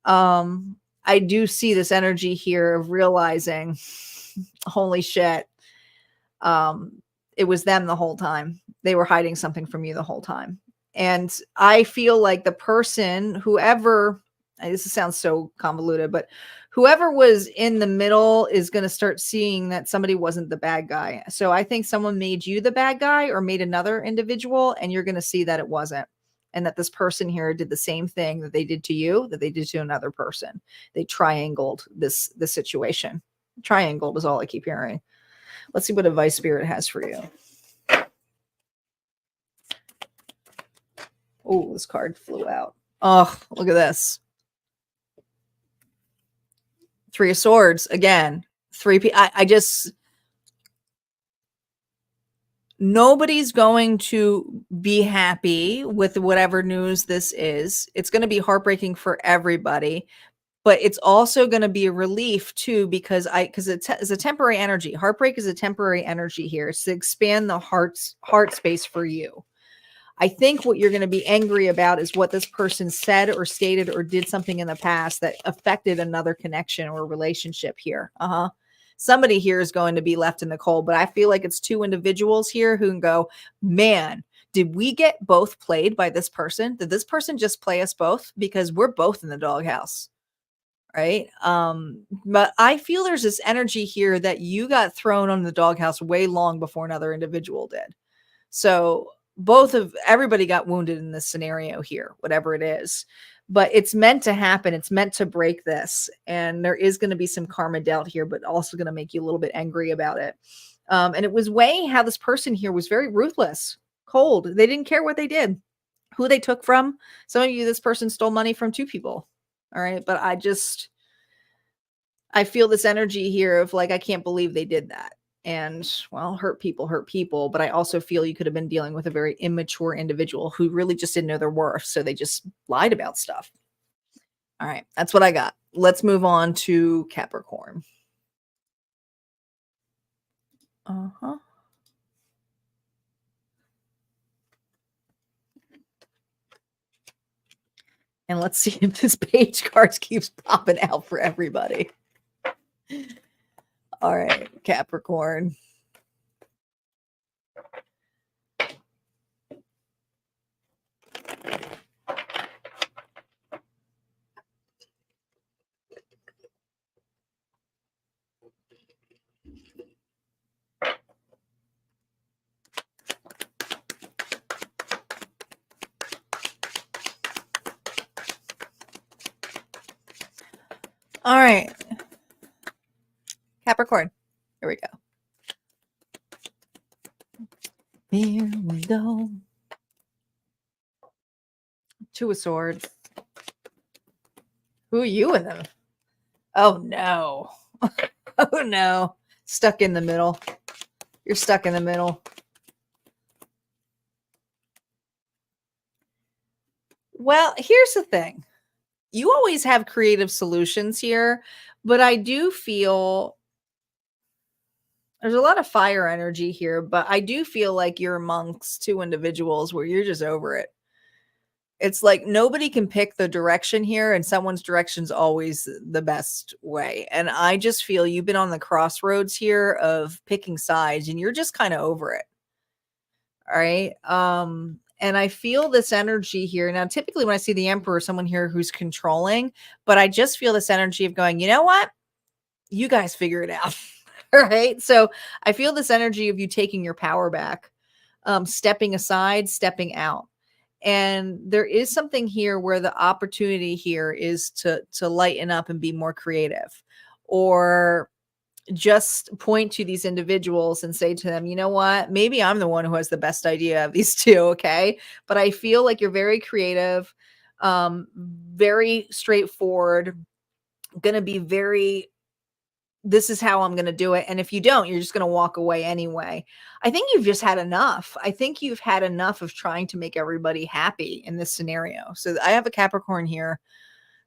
S2: I do see this energy here of realizing, holy shit, it was them the whole time. They were hiding something from you the whole time. And I feel like the person, whoever, this sounds so convoluted, but whoever was in the middle is going to start seeing that somebody wasn't the bad guy. So I think someone made you the bad guy or made another individual, and you're going to see that it wasn't. And that this person here did the same thing that they did to you, that they did to another person. They triangled the situation. Triangled is all I keep hearing. Let's see what advice Spirit has for you. Oh, this card flew out. Oh, look at this. 3 of Swords again. Nobody's going to be happy with whatever news this is. It's going to be heartbreaking for everybody, but it's also going to be a relief too, because it's a temporary energy. Heartbreak is a temporary energy here. It's to expand the heart space for you. I think what you're going to be angry about is what this person said or stated or did something in the past that affected another connection or relationship here. Somebody here is going to be left in the cold, but I feel like it's 2 individuals here who can go, man, did we get both played by this person? Did this person just play us both? Because we're both in the doghouse. Right. But I feel there's this energy here that you got thrown on the doghouse way long before another individual did. So everybody got wounded in this scenario here, whatever it is, but it's meant to happen. It's meant to break this. And there is going to be some karma dealt here, but also going to make you a little bit angry about it. And it was weighing how this person here was very ruthless, cold. They didn't care what they did, who they took from. Some of you, this person stole money from 2 people. All right. But I feel this energy here of like, I can't believe they did that. And well, hurt people. But I also feel you could have been dealing with a very immature individual who really just didn't know their worth. So they just lied about stuff. All right. That's what I got. Let's move on to Capricorn. And let's see if this page cards keeps popping out for everybody. All right, Capricorn. All right. Capricorn. Here we go. Here we go. Two of Swords. Who are you in them? Oh, no. Oh, no. Stuck in the middle. You're stuck in the middle. Well, here's the thing. You always have creative solutions here, but I do feel there's a lot of fire energy here, but I do feel like you're amongst two individuals where you're just over it. It's like nobody can pick the direction here, and someone's direction's always the best way. And I just feel you've been on the crossroads here of picking sides, and you're just kind of over it. All right. And I feel this energy here. Now, typically when I see the Emperor, someone here who's controlling, but I just feel this energy of going, you know what? You guys figure it out. All right. So I feel this energy of you taking your power back, stepping aside, stepping out. And there is something here where the opportunity here is to lighten up and be more creative, or just point to these individuals and say to them, you know what, maybe I'm the one who has the best idea of these two. Okay. But I feel like you're very creative, very straightforward, going to be very, this is how I'm going to do it. And if you don't, you're just going to walk away anyway. I think you've just had enough. I think you've had enough of trying to make everybody happy in this scenario. So I have a Capricorn here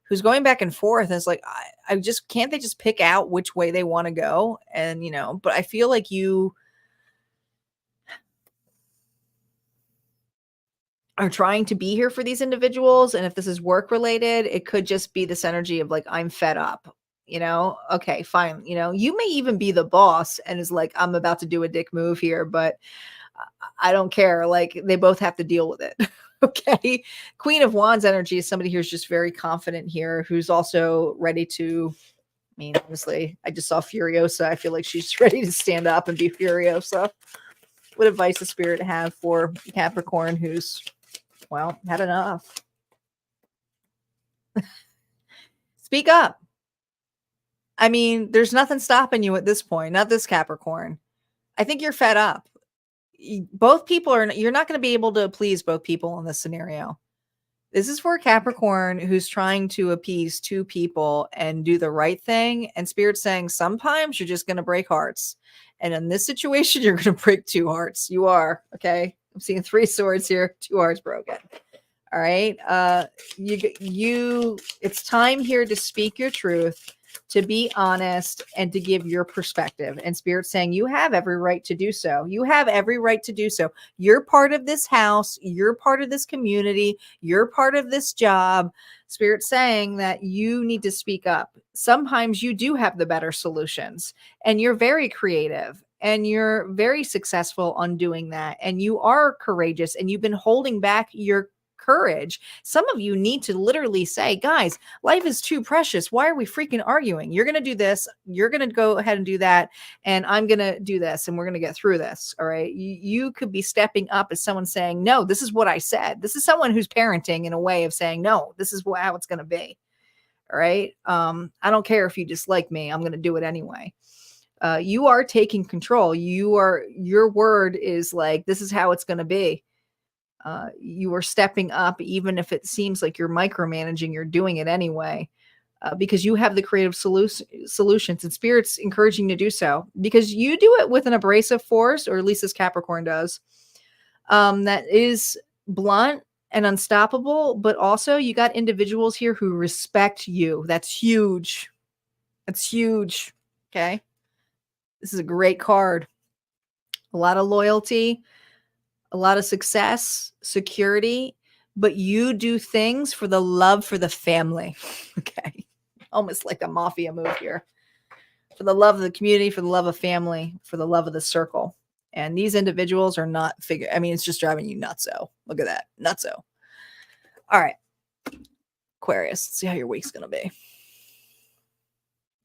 S2: who's going back and forth. And it's like, I just can't they just pick out which way they want to go? And, you know, but I feel like you are trying to be here for these individuals. And if this is work related, it could just be this energy of like, I'm fed up, you know? Okay, fine. You know, you may even be the boss and is like, I'm about to do a dick move here, but I don't care. Like they both have to deal with it. Okay. Queen of Wands energy is somebody who's just very confident here, who's also ready to, I mean, honestly, I just saw Furiosa. I feel like she's ready to stand up and be Furiosa. What advice does Spirit have for Capricorn who's, well, had enough? Speak up. I mean, there's nothing stopping you at this point, not this Capricorn. I think you're fed up. Both people are, you're not going to be able to please both people in this scenario. This is for a Capricorn who's trying to appease two people and do the right thing. And Spirit's saying sometimes you're just going to break hearts. And in this situation, you're going to break two hearts. You are. Okay. I'm seeing 3 swords here, 2 hearts broken. All right. It's time here to speak your truth, to be honest, and to give your perspective. And Spirit's saying you have every right to do so. You have every right to do so. You're part of this house. You're part of this community. You're part of this job. Spirit's saying that you need to speak up. Sometimes you do have the better solutions, and you're very creative, and you're very successful on doing that. And you are courageous, and you've been holding back your courage. Some of you need to literally say, guys, life is too precious. Why are we freaking arguing? You're going to do this. You're going to go ahead and do that. And I'm going to do this. And we're going to get through this. All right. You could be stepping up as someone saying, no, this is what I said. This is someone who's parenting in a way of saying, no, this is how it's going to be. All right. I don't care if you dislike me. I'm going to do it anyway. You are taking control. Your word is like, this is how it's going to be. You are stepping up, even if it seems like you're micromanaging, you're doing it anyway, because you have the creative solutions, and Spirit's encouraging you to do so, because you do it with an abrasive force, or at least this Capricorn does, that is blunt and unstoppable, but also you got individuals here who respect you. That's huge. That's huge. Okay. This is a great card. A lot of loyalty, a lot of success, security, but you do things for the love for the family. Okay. Almost like a mafia move here. For the love of the community, for the love of family, for the love of the circle. And these individuals are not it's just driving you nutso. Look at that. Nutso. All right. Aquarius, let's see how your week's going to be.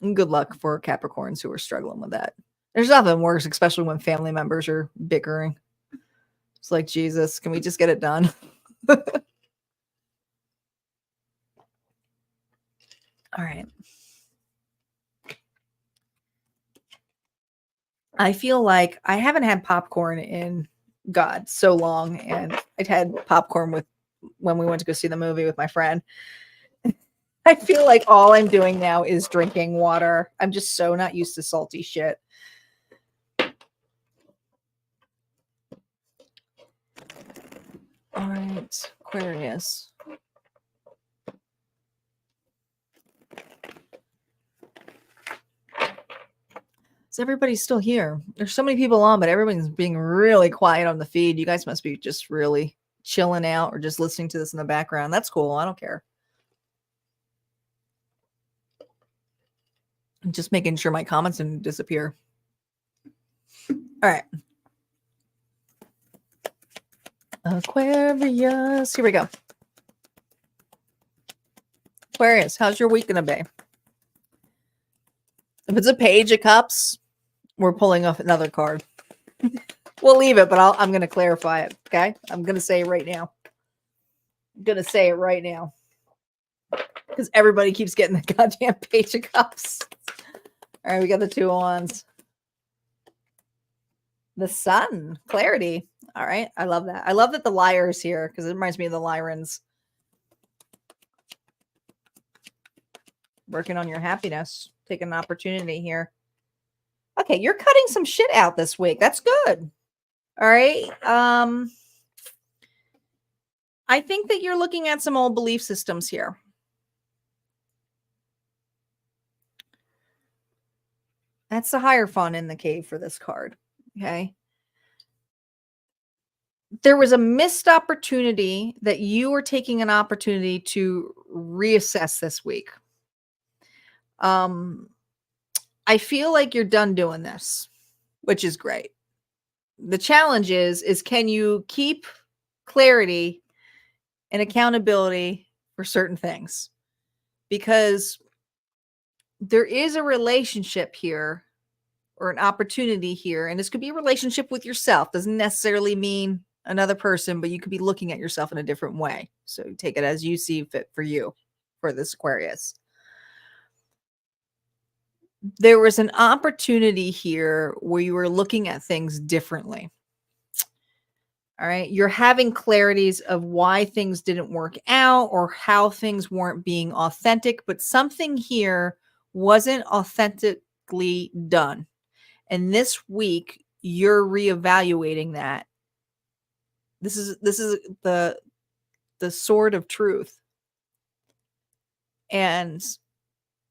S2: And good luck for Capricorns who are struggling with that. There's nothing worse, especially when family members are bickering. It's like, Jesus, can we just get it done? All right. I feel like I haven't had popcorn in God so long, and I'd had popcorn when we went to go see the movie with my friend. I feel like all I'm doing now is drinking water. I'm just so not used to salty shit. All right, Aquarius. So everybody's still here. There's so many people on, but everyone's being really quiet on the feed. You guys must be just really chilling out or just listening to this in the background. That's cool. I don't care. I'm just making sure my comments didn't disappear. All right. Aquarius. Here we go. Aquarius, how's your week going to be? If it's a page of cups, we're pulling off another card. We'll leave it, but I'm going to clarify it. Okay. I'm going to say it right now. Because everybody keeps getting the goddamn page of cups. All right. We got the 2 of Wands. The Sun. Clarity. All right. I love that. I love that the Liar is here because it reminds me of the Lyrans. Working on your happiness. Taking an opportunity here. Okay, you're cutting some shit out this week. That's good. All right. I think that you're looking at some old belief systems here. That's the Hierophant in the cave for this card. Okay. There was a missed opportunity that you were taking an opportunity to reassess this week. I feel like you're done doing this, which is great. The challenge is can you keep clarity and accountability for certain things? Because there is a relationship here or an opportunity here, and this could be a relationship with yourself. Doesn't necessarily mean another person, but you could be looking at yourself in a different way. So take it as you see fit for you, for this Aquarius. There was an opportunity here where you were looking at things differently. All right. You're having clarities of why things didn't work out or how things weren't being authentic, but something here wasn't authentically done. And this week, you're reevaluating that. This is the sword of truth. And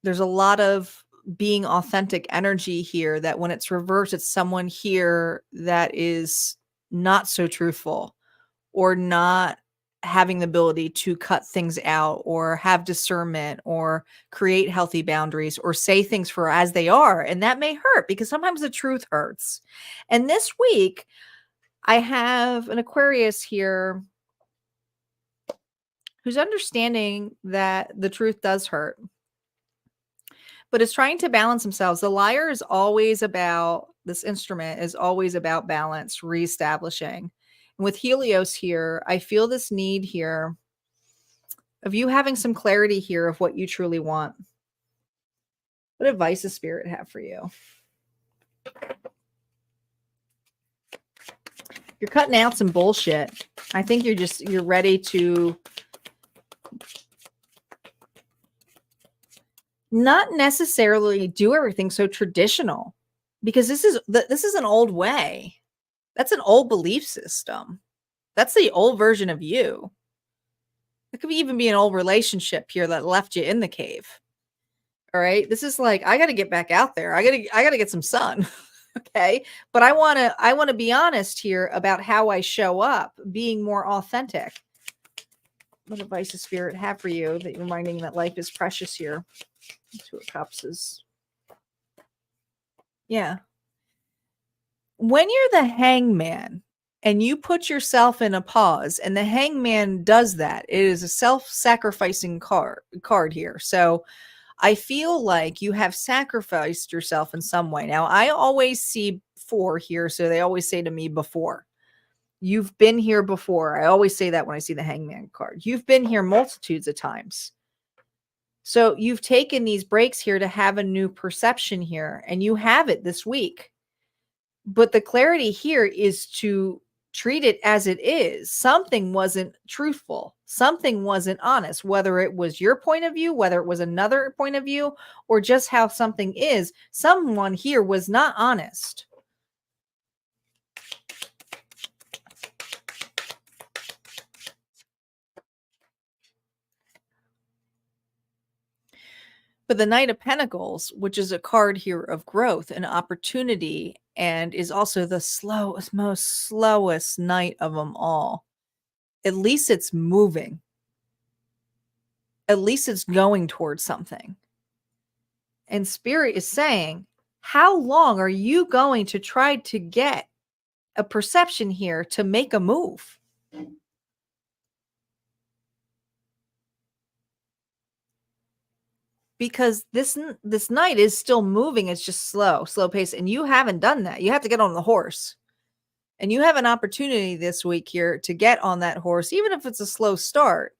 S2: there's a lot of being authentic energy here that when it's reversed, it's someone here that is not so truthful or not having the ability to cut things out or have discernment or create healthy boundaries or say things for as they are. And that may hurt because sometimes the truth hurts. And this week I have an Aquarius here who's understanding that the truth does hurt, but is trying to balance themselves. The Liar is always about, this instrument is always about balance, reestablishing. And with Helios here, I feel this need here of you having some clarity here of what you truly want. What advice does Spirit have for you? You're cutting out some bullshit. I think you're ready to not necessarily do everything so traditional, because this is an old way. That's an old belief system. That's the old version of you. It could even be an old relationship here that left you in the cave. All right. This is like, I got to get back out there. I got to get some sun. Okay. But I want to be honest here about how I show up, being more authentic. What advice does Spirit have for you that you're reminding that life is precious here? 2 of Cups is, yeah. When you're the Hangman and you put yourself in a pause, and the Hangman does that, it is a self-sacrificing card here. So I feel like you have sacrificed yourself in some way. Now, I always see 4 here, so they always say to me before. You've been here before. I always say that when I see the Hangman card. You've been here multitudes of times. So you've taken these breaks here to have a new perception here, and you have it this week. But the clarity here is to treat it as it is. Something wasn't truthful. Something wasn't honest, whether it was your point of view, whether it was another point of view, or just how something is. Someone here was not honest. But the Knight of Pentacles, which is a card here of growth and opportunity, and is also the slowest knight of them all. At least it's moving. At least it's going towards something. And Spirit is saying, how long are you going to try to get a perception here to make a move? Because this knight is still moving. It's just slow pace. And you haven't done that. You have to get on the horse. And you have an opportunity this week here to get on that horse, even if it's a slow start.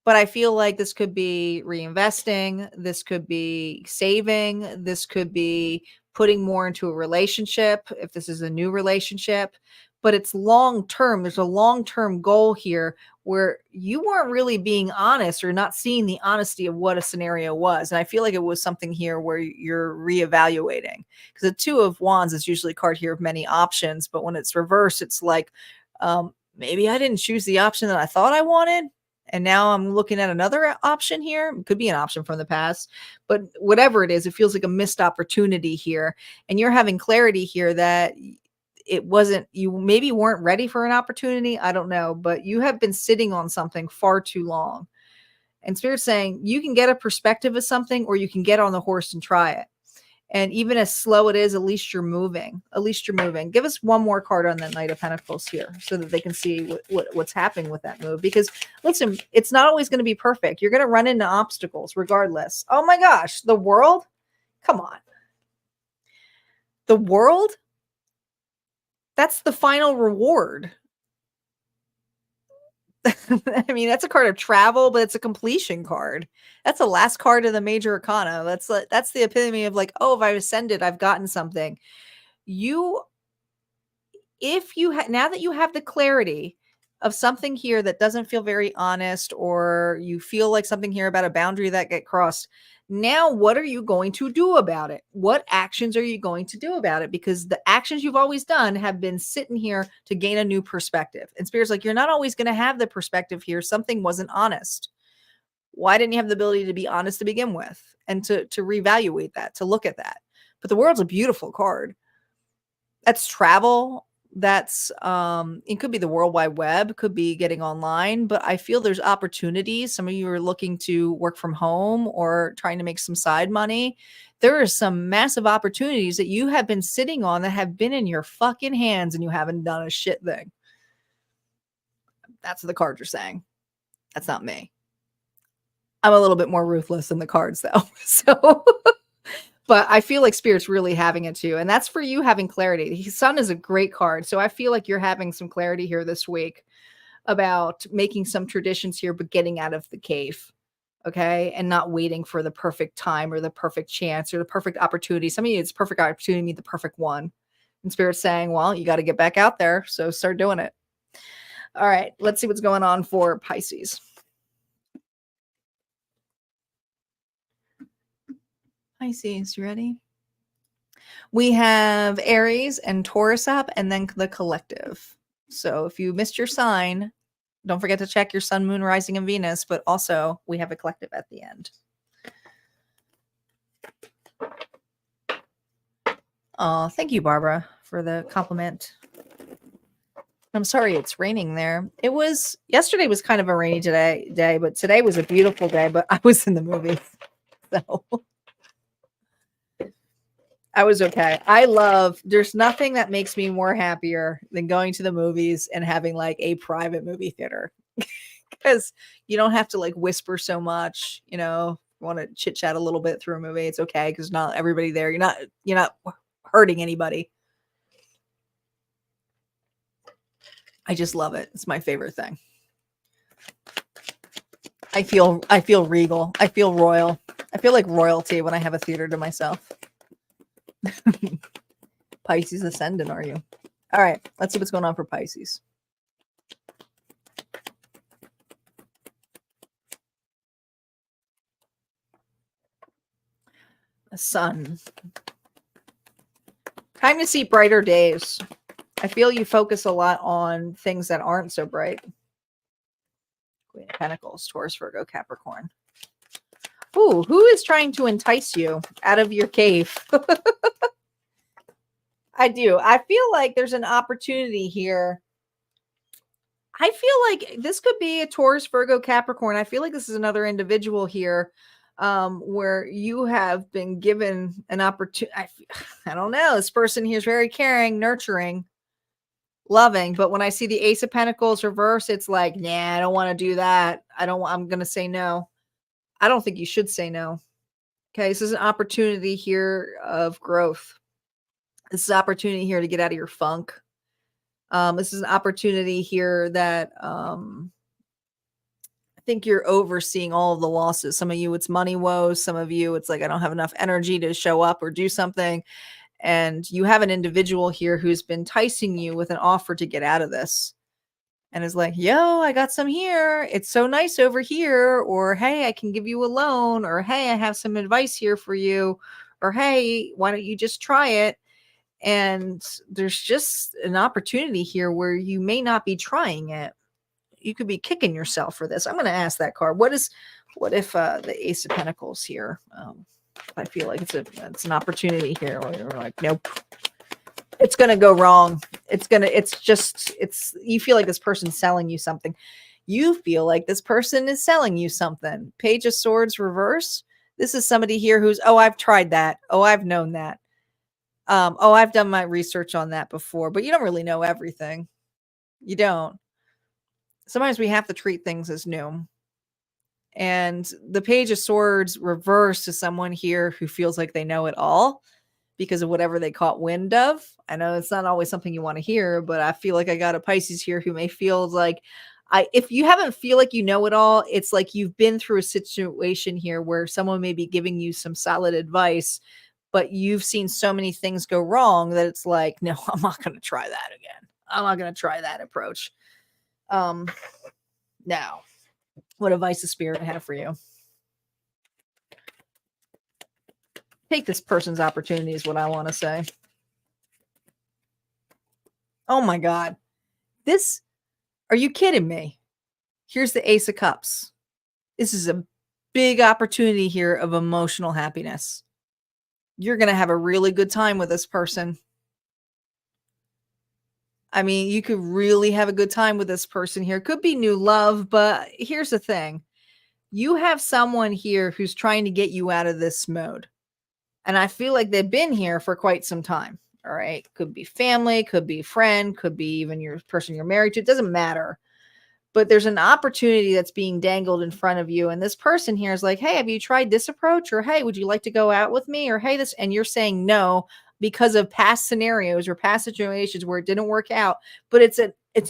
S2: But I feel like this could be reinvesting. This could be saving. This could be putting more into a relationship, if this is a new relationship. But it's long-term. There's a long-term goal here where you weren't really being honest or not seeing the honesty of what a scenario was. And I feel like it was something here where you're reevaluating. Because the Two of Wands is usually a card here of many options. But when it's reversed, it's like, maybe I didn't choose the option that I thought I wanted. And now I'm looking at another option here. It could be an option from the past, but whatever it is, it feels like a missed opportunity here. And you're having clarity here that it wasn't, you maybe weren't ready for an opportunity. I don't know, but you have been sitting on something far too long. And Spirit's saying you can get a perspective of something, or you can get on the horse and try it. And even as slow it is, at least you're moving. At least you're moving. Give us one more card on that Knight of Pentacles here so that they can see what's happening with that move. Because, listen, it's not always going to be perfect. You're going to run into obstacles regardless. Oh, my gosh. The World? Come on. The World? That's the final reward. I mean, that's a card of travel, but it's a completion card. That's the last card of the major arcana. That's the epitome of like, oh, if I've ascended, I've gotten something. Now that you have the clarity of something here that doesn't feel very honest, or you feel like something here about a boundary that get crossed, now what are you going to do about it? What actions are you going to do about it? Because the actions you've always done have been sitting here to gain a new perspective. And Spirit's like, you're not always going to have the perspective here. Something wasn't honest. Why didn't you have the ability to be honest to begin with, and to reevaluate that, to look at that? But the World's a beautiful card. That's travel. That's it could be the World Wide Web, could be getting online, but I feel there's opportunities. Some of you are looking to work from home or trying to make some side money. There are some massive opportunities that you have been sitting on that have been in your fucking hands, and you haven't done a shit thing. That's what the cards are saying. That's not me. I'm a little bit more ruthless than the cards, though. So but I feel like Spirit's really having it too. And that's for you having clarity. The Sun is a great card. So I feel like you're having some clarity here this week about making some traditions here, but getting out of the cave. Okay. And not waiting for the perfect time or the perfect chance or the perfect opportunity. Some of you, it's perfect opportunity to meet the perfect one. And Spirit's saying, well, you got to get back out there. So start doing it. All right. Let's see what's going on for Pisces. Pisces, you ready? We have Aries and Taurus up, and then the collective. So if you missed your sign, don't forget to check your sun, moon, rising, and Venus, but also we have a collective at the end. Oh, thank you, Barbara, for the compliment. I'm sorry it's raining there. Yesterday was kind of a rainy day, but today was a beautiful day, but I was in the movies. So I was okay. There's nothing that makes me more happier than going to the movies and having like a private movie theater, because you don't have to like whisper so much, want to chit chat a little bit through a movie, it's okay because not everybody there. You're not hurting anybody. I just love it. It's my favorite thing. I feel regal. I feel royal. I feel like royalty when I have a theater to myself. Pisces ascendant, are you? All right, let's see what's going on for Pisces. The sun. Time to see brighter days. I feel you focus a lot on things that aren't so bright. Queen of Pentacles, Taurus, Virgo, Capricorn. Ooh, who is trying to entice you out of your cave? I do. I feel like there's an opportunity here. I feel like this could be a Taurus, Virgo, Capricorn. I feel like this is another individual here where you have been given an opportunity. I don't know. This person here is very caring, nurturing, loving. But when I see the Ace of Pentacles reverse, it's like, nah, I don't want to do that. I'm going to say no. I don't think you should say no. Okay. This is an opportunity here of growth. This is an opportunity here to get out of your funk. This is an opportunity here that I think you're overseeing all of the losses. Some of you, it's money woes. Some of you, it's like, I don't have enough energy to show up or do something. And you have an individual here who's been enticing you with an offer to get out of this. And is like, yo, I got some here. It's so nice over here. Or, hey, I can give you a loan. Or, hey, I have some advice here for you. Or, hey, why don't you just try it? And there's just an opportunity here where you may not be trying it. You could be kicking yourself for this. I'm going to ask that card. What if the Ace of Pentacles here? I feel like it's an opportunity here where you're like, nope, it's going to go wrong. You feel like this person's selling you something. You feel like this person is selling you something. Page of Swords reverse. This is somebody here who's, oh, I've tried that. Oh, I've known that. Oh, I've done my research on that before, but you don't really know everything. You don't. Sometimes we have to treat things as new. And the Page of Swords reverse to someone here who feels like they know it all because of whatever they caught wind of. I know it's not always something you want to hear, but I feel like I got a Pisces here who may feel like if you haven't feel like you know it all, it's like you've been through a situation here where someone may be giving you some solid advice, but you've seen so many things go wrong that it's like, no, I'm not going to try that again. I'm not going to try that approach. Now, what advice does Spirit have for you? Take this person's opportunity is what I want to say. Oh my God. Are you kidding me? Here's the Ace of Cups. This is a big opportunity here of emotional happiness. You're going to have a really good time with this person. I mean, you could really have a good time with this person here. Could be new love, but here's the thing. You have someone here who's trying to get you out of this mode. And I feel like they've been here for quite some time. All right. Could be family, could be friend, could be even your person you're married to. It doesn't matter. But there's an opportunity that's being dangled in front of you. And this person here is like, hey, have you tried this approach? Or, hey, would you like to go out with me? Or, hey, this, and you're saying no because of past scenarios or past situations where it didn't work out. But it's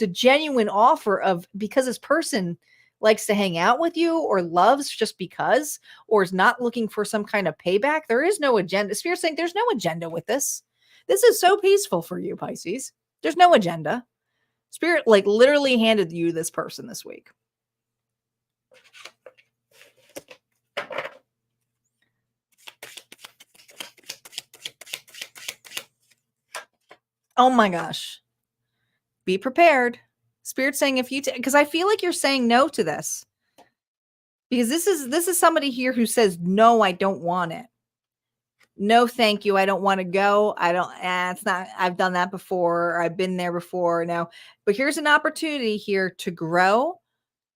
S2: a genuine offer of, because this person likes to hang out with you or loves just because, or is not looking for some kind of payback. There is no agenda. Spirit's saying there's no agenda with this. This is so peaceful for you, Pisces. There's no agenda. Spirit like literally handed you this person this week. Oh my gosh. Be prepared. Spirit saying if you because I feel like you're saying no to this. Because this is somebody here who says, no, I don't want it. No, thank you. I don't want to go. It's not, I've done that before. Or I've been there before. No, but here's an opportunity here to grow,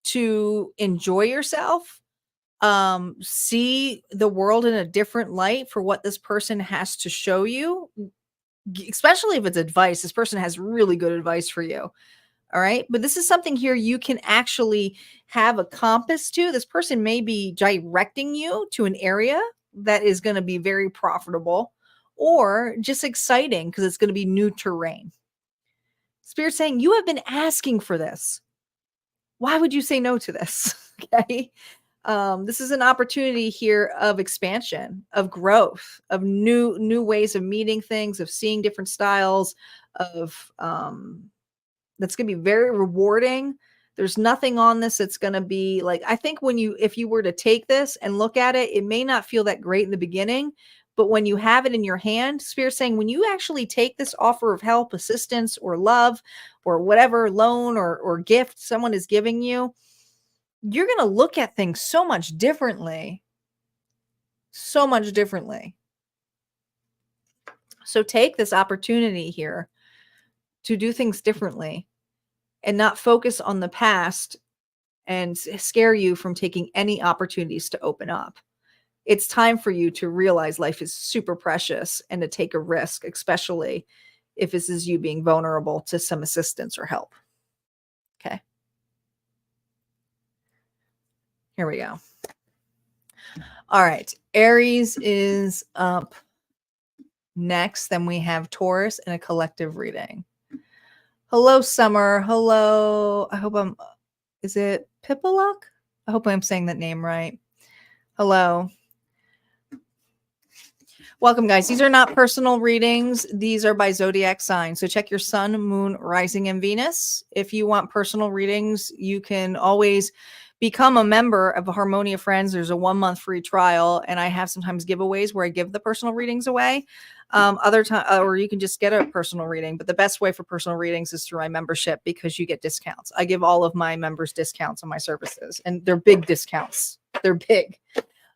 S2: to enjoy yourself, see the world in a different light for what this person has to show you, especially if it's advice. This person has really good advice for you. All right. But this is something here you can actually have a compass to. This person may be directing you to an area that is going to be very profitable or just exciting because it's going to be new terrain. Spirit saying, you have been asking for this. Why would you say no to this? Okay. This is an opportunity here of expansion, of growth, of new ways of meeting things, of seeing different styles, of that's going to be very rewarding. There's nothing on this that's going to be like, I think if you were to take this and look at it, it may not feel that great in the beginning, but when you have it in your hand, Spirit's saying, when you actually take this offer of help, assistance, or love, or whatever loan or gift someone is giving you, you're going to look at things so much differently. So much differently. So take this opportunity here to do things differently and not focus on the past and scare you from taking any opportunities to open up. It's time for you to realize life is super precious and to take a risk, especially if this is you being vulnerable to some assistance or help. Okay. Here we go. All right. Aries is up next. Then we have Taurus and a collective reading. Hello, Summer. Hello. Is it Pipaluk? I hope I'm saying that name right. Hello. Welcome, guys. These are not personal readings. These are by zodiac sign. So check your sun, moon, rising, and Venus. If you want personal readings, you can always become a member of Harmonia Friends. There's a 1-month free trial, and I have sometimes giveaways where I give the personal readings away. Other time, or you can just get a personal reading. But the best way for personal readings is through my membership because you get discounts. I give all of my members discounts on my services, and they're big discounts. They're big.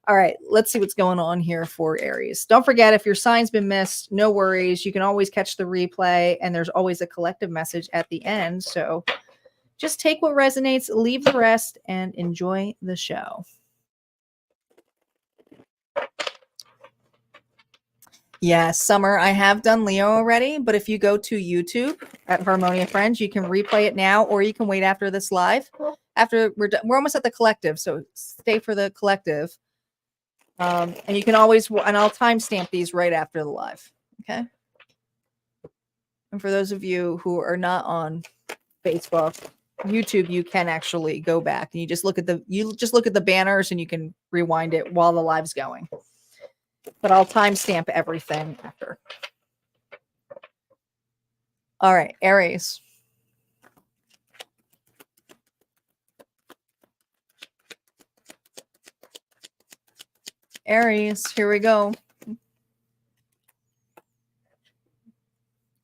S2: All right, let's see what's going on here for Aries. Don't forget, if your sign's been missed, no worries. You can always catch the replay, and there's always a collective message at the end. So just take what resonates, leave the rest, and enjoy the show. Yes, Summer, I have done Leo already, but if you go to YouTube at Harmonia Friends, you can replay it now, or you can wait after this live. After we're done, we're almost at the collective, so stay for the collective. And you can always, and I'll timestamp these right after the live. Okay. And for those of you who are not on Facebook, YouTube, you can actually go back and you just look at the banners and you can rewind it while the live's going. But I'll timestamp everything after. All right, Aries. Aries, here we go.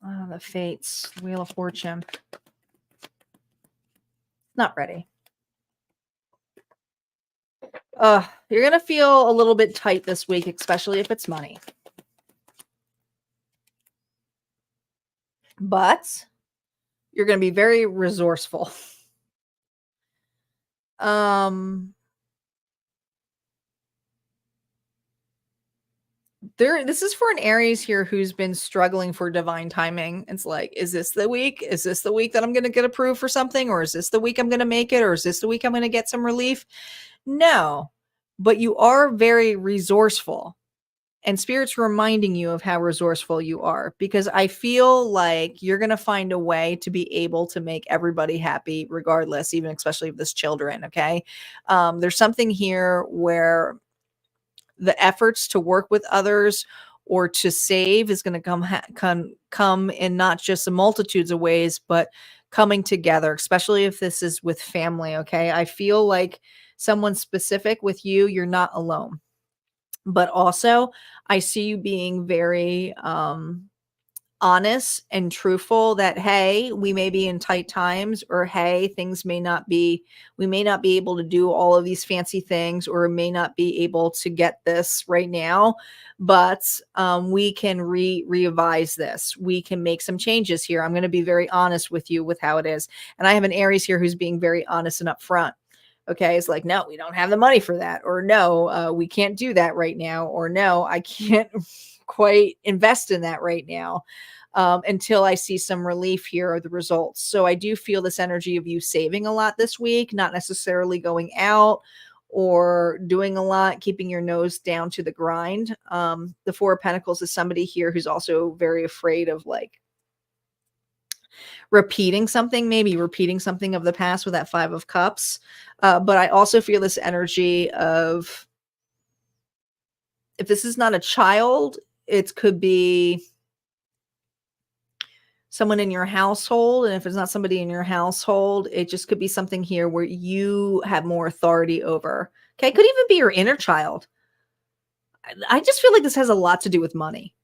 S2: Oh, the fates, Wheel of Fortune. Not ready. You're going to feel a little bit tight this week, especially if it's money. But you're going to be very resourceful. This is for an Aries here who's been struggling for divine timing. It's like, is this the week? Is this the week that I'm going to get approved for something? Or is this the week I'm going to make it? Or is this the week I'm going to get some relief? No, but you are very resourceful. And Spirit's reminding you of how resourceful you are, because I feel like you're going to find a way to be able to make everybody happy regardless, even especially if there's children. Okay. There's something here where the efforts to work with others or to save is going to come in not just a multitudes of ways, but coming together, especially if this is with family. Okay. I feel like someone specific with you, you're not alone. But also I see you being very honest and truthful that, hey, we may be in tight times, or hey, we may not be able to do all of these fancy things, or may not be able to get this right now, but we can revise this. We can make some changes here. I'm going to be very honest with you with how it is. And I have an Aries here who's being very honest and upfront. Okay. It's like, no, we don't have the money for that. Or no, we can't do that right now. Or no, I can't quite invest in that right now until I see some relief here of the results. So I do feel this energy of you saving a lot this week, not necessarily going out or doing a lot, keeping your nose down to the grind. The Four of Pentacles is somebody here who's also very afraid of like repeating something, maybe repeating something of the past with that Five of Cups. But I also feel this energy of, if this is not a child, it could be someone in your household. And if it's not somebody in your household, it just could be something here where you have more authority over. Okay. It could even be your inner child. I just feel like this has a lot to do with money.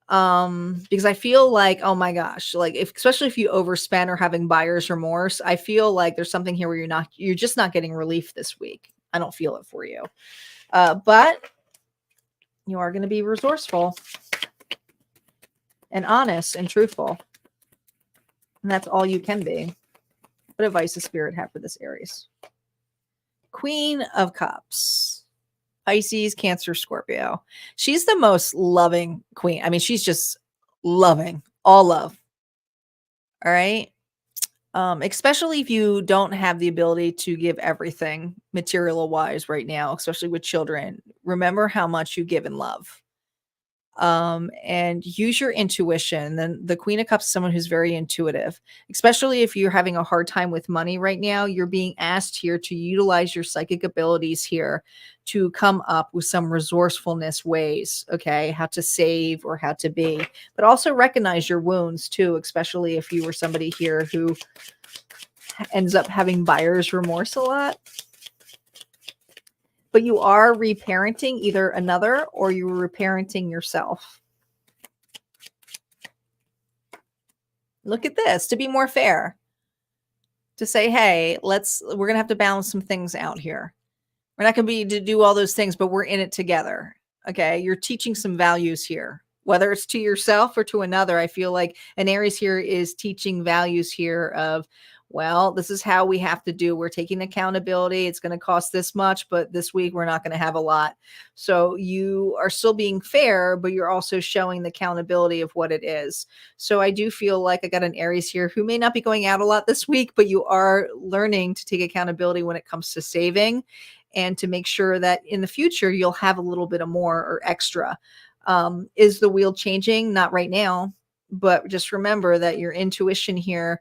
S2: Because I feel like, oh my gosh, like especially if you overspend or having buyer's remorse, I feel like there's something here where you're just not getting relief this week. I don't feel it for you. But you are going to be resourceful and honest and truthful. And that's all you can be. What advice does Spirit have for this Aries? Queen of Cups. Pisces, Cancer, Scorpio. She's the most loving queen. I mean, she's just loving. All love. All right. Especially if you don't have the ability to give everything material wise right now, especially with children. Remember how much you give in love. And use your intuition. Then the Queen of Cups is someone who's very intuitive, especially if you're having a hard time with money right now. You're being asked here to utilize your psychic abilities here to come up with some resourcefulness ways, okay, how to save or how to be, but also recognize your wounds too, especially if you were somebody here who ends up having buyer's remorse a lot. But you are reparenting either another or you're reparenting yourself. Look at this, to be more fair. To say, hey, we're going to have to balance some things out here. We're not going to be to do all those things, but we're in it together. Okay. You're teaching some values here, whether it's to yourself or to another. I feel like an Aries here is teaching values here of, well, this is how we have to do. We're taking accountability. It's going to cost this much, but this week we're not going to have a lot. So you are still being fair, but you're also showing the accountability of what it is. So I do feel like I got an Aries here who may not be going out a lot this week, but you are learning to take accountability when it comes to saving and to make sure that in the future you'll have a little bit of more or extra. Is the wheel changing? Not right now, but just remember that your intuition here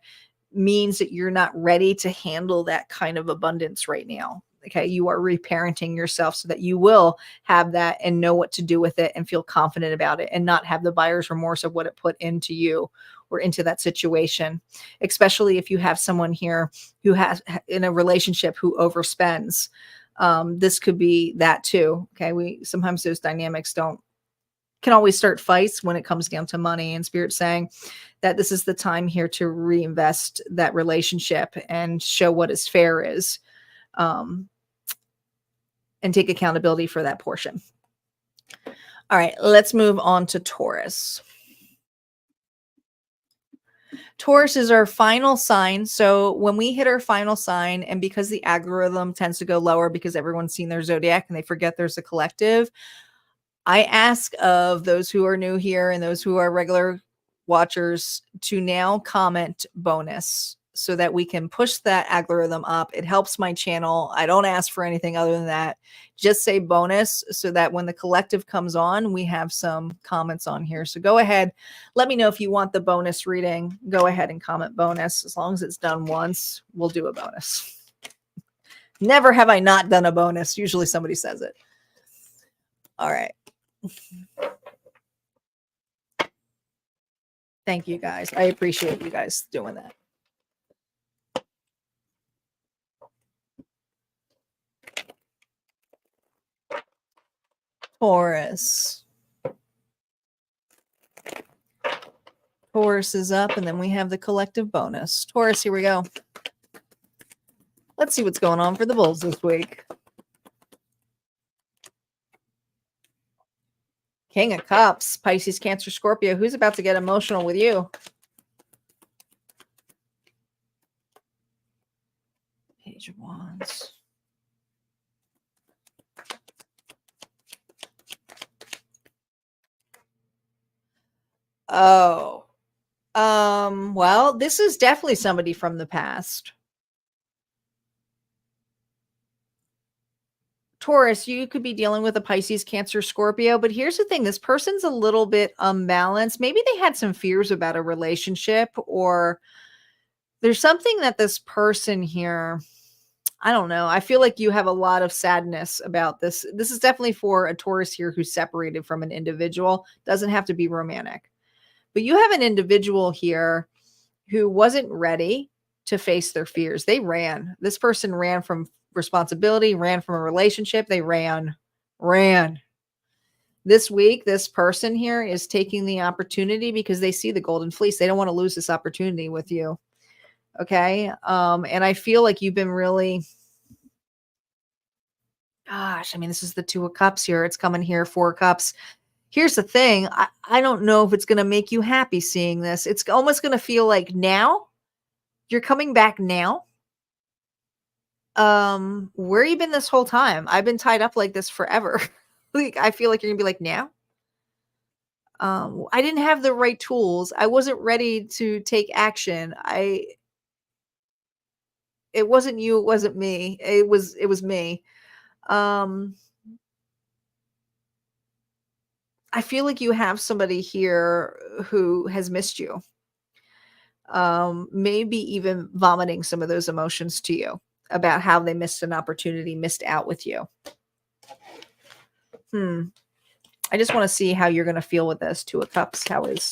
S2: means that you're not ready to handle that kind of abundance right now. Okay. You are reparenting yourself so that you will have that and know what to do with it and feel confident about it and not have the buyer's remorse of what it put into you or into that situation, especially if you have someone here who has in a relationship who overspends. This could be that too. Okay. Sometimes those dynamics can always start fights when it comes down to money, and Spirit saying that this is the time here to reinvest that relationship and show what is fair is, and take accountability for that portion. All right, let's move on to Taurus. Taurus is our final sign. So when we hit our final sign, and because the algorithm tends to go lower because everyone's seen their zodiac and they forget there's a collective, I ask of those who are new here and those who are regular watchers to now comment bonus so that we can push that algorithm up. It helps my channel. I don't ask for anything other than that. Just say bonus so that when the collective comes on, we have some comments on here. So go ahead. Let me know if you want the bonus reading. Go ahead and comment bonus. As long as it's done once, we'll do a bonus. Never have I not done a bonus. Usually somebody says it. All right. Thank you guys. I appreciate you guys doing that. Taurus. Taurus is up, and then we have the collective bonus. Taurus, here we go. Let's see what's going on for the Bulls this week. King of Cups, Pisces, Cancer, Scorpio. Who's about to get emotional with you? Page of Wands. Oh, well, this is definitely somebody from the past. Taurus, you could be dealing with a Pisces, Cancer, Scorpio, but here's the thing. This person's a little bit unbalanced. Maybe they had some fears about a relationship, or there's something that this person here, I don't know. I feel like you have a lot of sadness about this. This is definitely for a Taurus here who's separated from an individual. Doesn't have to be romantic. But you have an individual here who wasn't ready to face their fears. They ran. This person ran from responsibility, ran from a relationship. They ran. This week, this person here is taking the opportunity because they see the golden fleece. They don't want to lose this opportunity with you. Okay. And I feel like you've been really, gosh, I mean, this is the 2 of Cups here. It's coming here, 4 Cups. Here's the thing. I don't know if it's going to make you happy seeing this. It's almost going to feel like now you're coming back now. Where you been this whole time? I've been tied up like this forever. Like, I feel like you're gonna be like, now? I didn't have the right tools. I wasn't ready to take action. It wasn't you, it wasn't me. It was me. Um, I feel like you have somebody here who has missed you. Maybe even vomiting some of those emotions to you about how they missed an opportunity, missed out with you. I just want to see how you're going to feel with this. 2 of Cups.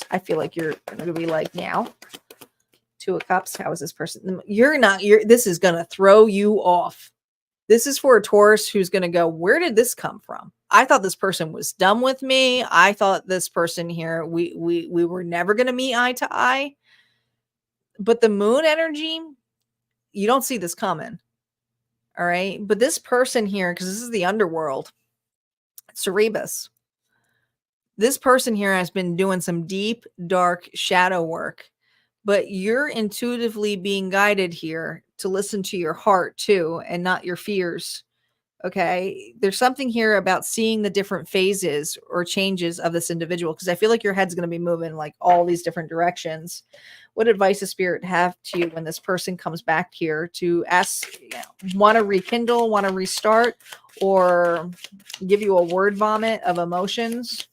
S2: I feel like you're going to be like, now. 2 of Cups. How is this person? This is going to throw you off. This is for a Taurus who's going to go, where did this come from? I thought this person was done with me. I thought this person here, we were never going to meet eye to eye. But the moon energy, you don't see this coming. All right. But this person here, because this is the underworld, Cerebus. This person here has been doing some deep, dark shadow work, but you're intuitively being guided here to listen to your heart too, and not your fears. Okay. There's something here about seeing the different phases or changes of this individual, because I feel like your head's going to be moving like all these different directions. What advice does Spirit have to you when this person comes back here to ask, want to rekindle, want to restart, or give you a word vomit of emotions?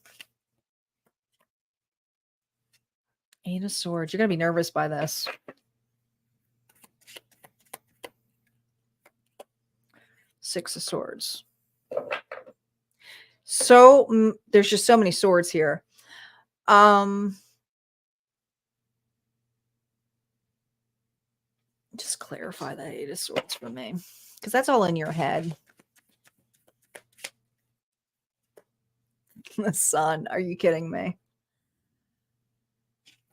S2: 8 of Swords. You're going to be nervous by this. 6 of Swords. So there's just so many swords here. Just clarify that 8 of Swords for me, because that's all in your head. The Sun. Are you kidding me?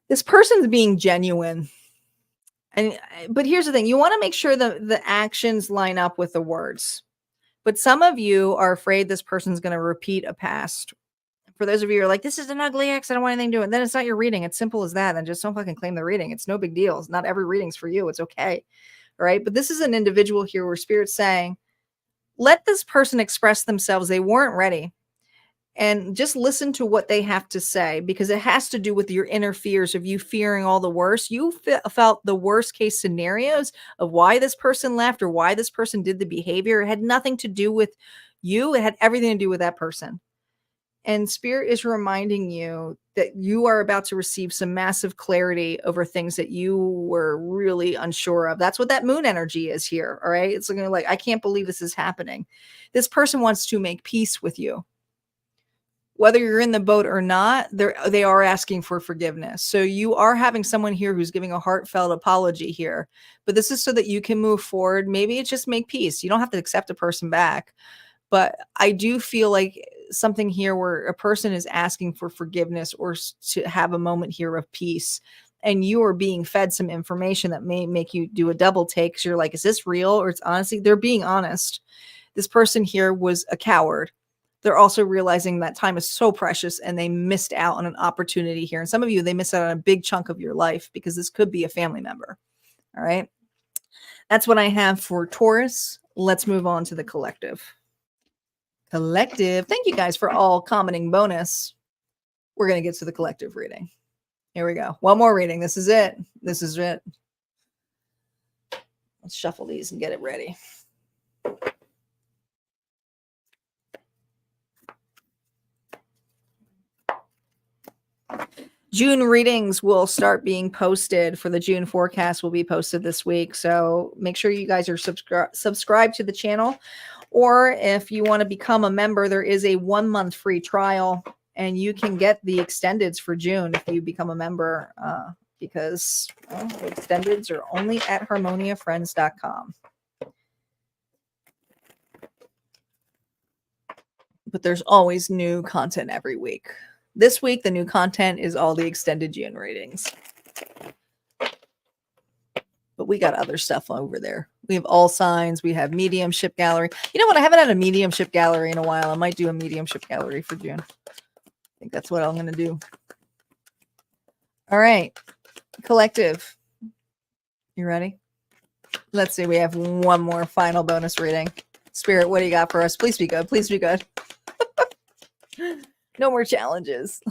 S2: This person's being genuine. But here's the thing. You want to make sure that the actions line up with the words. But some of you are afraid this person's going to repeat a past. For those of you who are like, this is an ugly ex, I don't want anything to do it. Then it's not your reading. It's simple as that. And just don't fucking claim the reading. It's no big deal. Not every reading's for you. It's okay. All right. But this is an individual here where Spirit's saying, let this person express themselves. They weren't ready. And just listen to what they have to say, because it has to do with your inner fears of you fearing all the worst. You felt the worst case scenarios of why this person left or why this person did the behavior. It had nothing to do with you. It had everything to do with that person. And Spirit is reminding you that you are about to receive some massive clarity over things that you were really unsure of. That's what that moon energy is here. All right. It's like, I can't believe this is happening. This person wants to make peace with you. Whether you're in the boat or not, they are asking for forgiveness. So you are having someone here who's giving a heartfelt apology here. But this is so that you can move forward. Maybe it's just make peace. You don't have to accept a person back. But I do feel like something here where a person is asking for forgiveness or to have a moment here of peace. And you are being fed some information that may make you do a double take. So you're like, is this real? Or it's honestly, they're being honest. This person here was a coward. They're also realizing that time is so precious and they missed out on an opportunity here. And some of you, they missed out on a big chunk of your life because this could be a family member. All right. That's what I have for Taurus. Let's move on to the collective. Collective. Thank you guys for all commenting bonus. We're going to get to the collective reading. Here we go. One more reading. This is it. This is it. Let's shuffle these and get it ready. June readings will start being posted for the June forecast will be posted this week. So make sure you guys are subscribed to the channel. Or if you want to become a member, there is a 1-month free trial and you can get the extendeds for June if you become a member because the extendeds are only at harmoniafriends.com. But there's always new content every week. This week, the new content is all the extended June readings. But we got other stuff over there. We have all signs. We have mediumship gallery. You know what? I haven't had a mediumship gallery in a while. I might do a mediumship gallery for June. I think that's what I'm going to do. All right. Collective. You ready? Let's see. We have one more final bonus reading. Spirit, what do you got for us? Please be good. Please be good. No more challenges.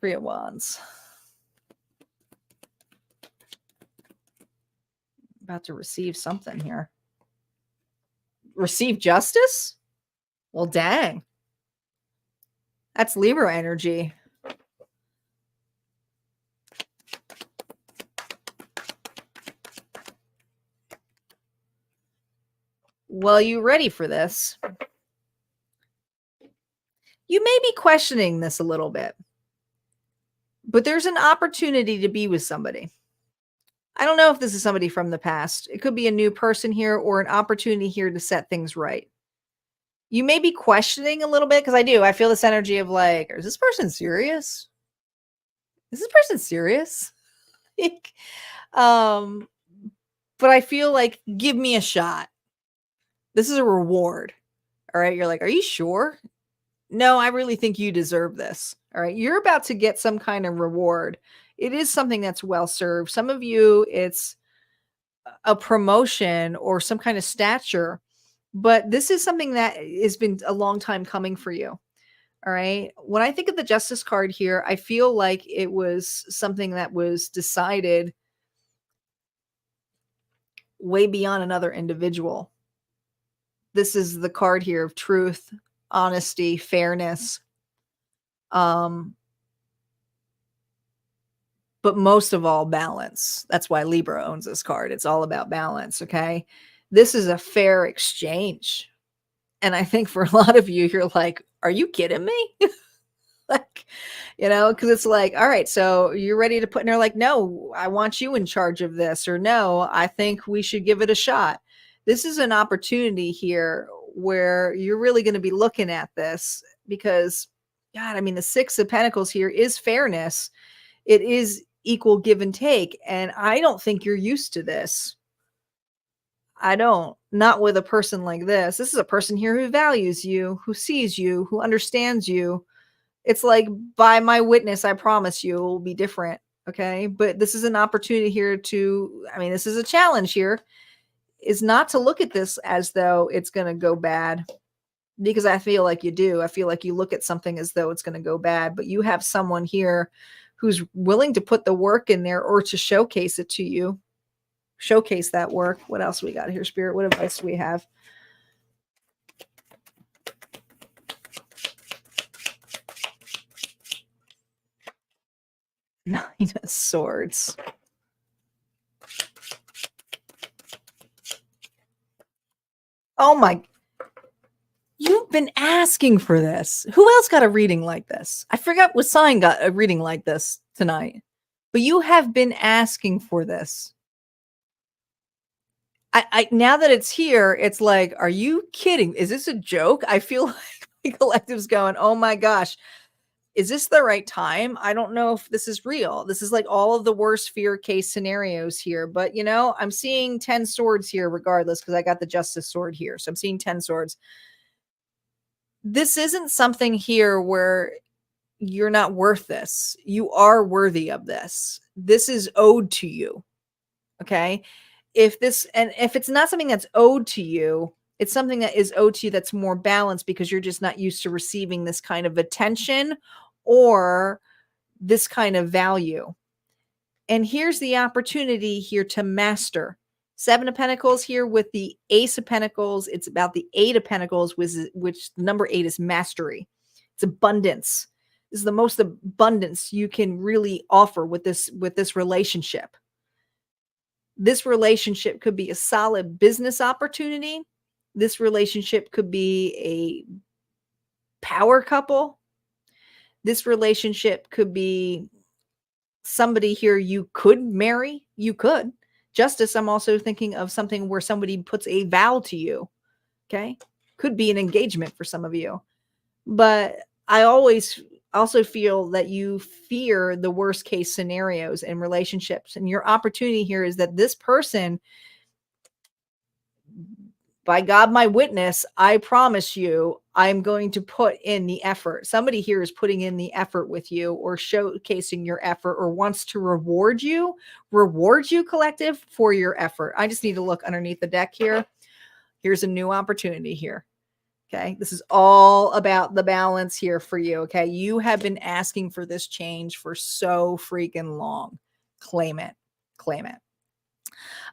S2: 3 of Wands. About to receive something here. Receive justice? Well, dang. That's Libra energy. Well, you ready for this? You may be questioning this a little bit, but there's an opportunity to be with somebody. I don't know if this is somebody from the past. It could be a new person here or an opportunity here to set things right. You may be questioning a little bit because I feel this energy of like, is this person serious? Is this person serious? But I feel like, give me a shot. This is a reward. All right. You're like, are you sure? No, I really think you deserve this. All right. You're about to get some kind of reward. It is something that's well served. Some of you, it's a promotion or some kind of stature, but this is something that has been a long time coming for you. All right. When I think of the Justice card here, I feel like it was something that was decided way beyond another individual. This is the card here of truth, honesty, fairness. But most of all, balance. That's why Libra owns this card. It's all about balance. Okay. This is a fair exchange. And I think for a lot of you, you're like, are you kidding me? Like, because it's like, all right, so you're ready to put in there like, no, I want you in charge of this, or no, I think we should give it a shot. This is an opportunity here where you're really going to be looking at this because, God, I mean, the 6 of Pentacles here is fairness. It is equal give and take. And I don't think you're used to this. I don't. Not with a person like this. This is a person here who values you, who sees you, who understands you. It's like, by my witness, I promise you it will be different. Okay. But this is an opportunity here this is a challenge here, is not to look at this as though it's going to go bad, because I feel like you do. I feel like you look at something as though it's going to go bad, but you have someone here who's willing to put the work in there or to showcase it to you. Showcase that work. What else we got here, Spirit? What advice do we have? Nine of Swords. Oh my. You've been asking for this. Who else got a reading like this? I forgot what sign got a reading like this tonight. But you have been asking for this. I now that it's here, it's like, are you kidding? Is this a joke? I feel like my collective's going, oh my gosh. Is this the right time? I don't know if this is real. This is like all of the worst fear case scenarios here. But, I'm seeing 10 swords here regardless, because I got the Justice sword here. So I'm seeing 10 swords. This isn't something here where you're not worth this. You are worthy of this. This is owed to you. Okay. If it's not something that's owed to you, it's something that is owed to you that's more balanced because you're just not used to receiving this kind of attention or this kind of value. And here's the opportunity here to master. Seven of Pentacles here with the Ace of Pentacles. It's about the Eight of Pentacles, which number 8 is mastery. It's abundance. This is the most abundance you can really offer with this relationship. This relationship could be a solid business opportunity. This relationship could be a power couple. This relationship could be somebody here you could marry. You could. Justice, I'm also thinking of something where somebody puts a vow to you. Okay. Could be an engagement for some of you. But I always also feel that you fear the worst case scenarios in relationships. And your opportunity here is that this person, by God, my witness, I promise you, I'm going to put in the effort. Somebody here is putting in the effort with you, or showcasing your effort, or wants to reward you, collective, for your effort. I just need to look underneath the deck here. Here's a new opportunity here. Okay. This is all about the balance here for you. Okay. You have been asking for this change for so freaking long. Claim it. Claim it.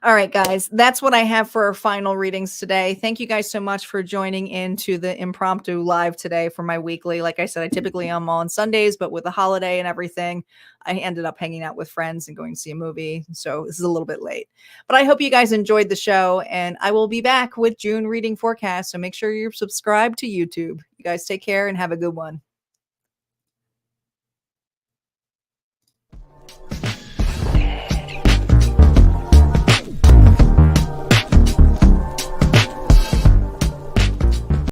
S2: All right, guys, that's what I have for our final readings today. Thank you guys so much for joining into the impromptu live today for my weekly. Like I said, I typically am on Sundays, but with the holiday and everything, I ended up hanging out with friends and going to see a movie. So this is a little bit late, but I hope you guys enjoyed the show, and I will be back with June reading forecast. So make sure you're subscribed to YouTube. You guys take care and have a good one.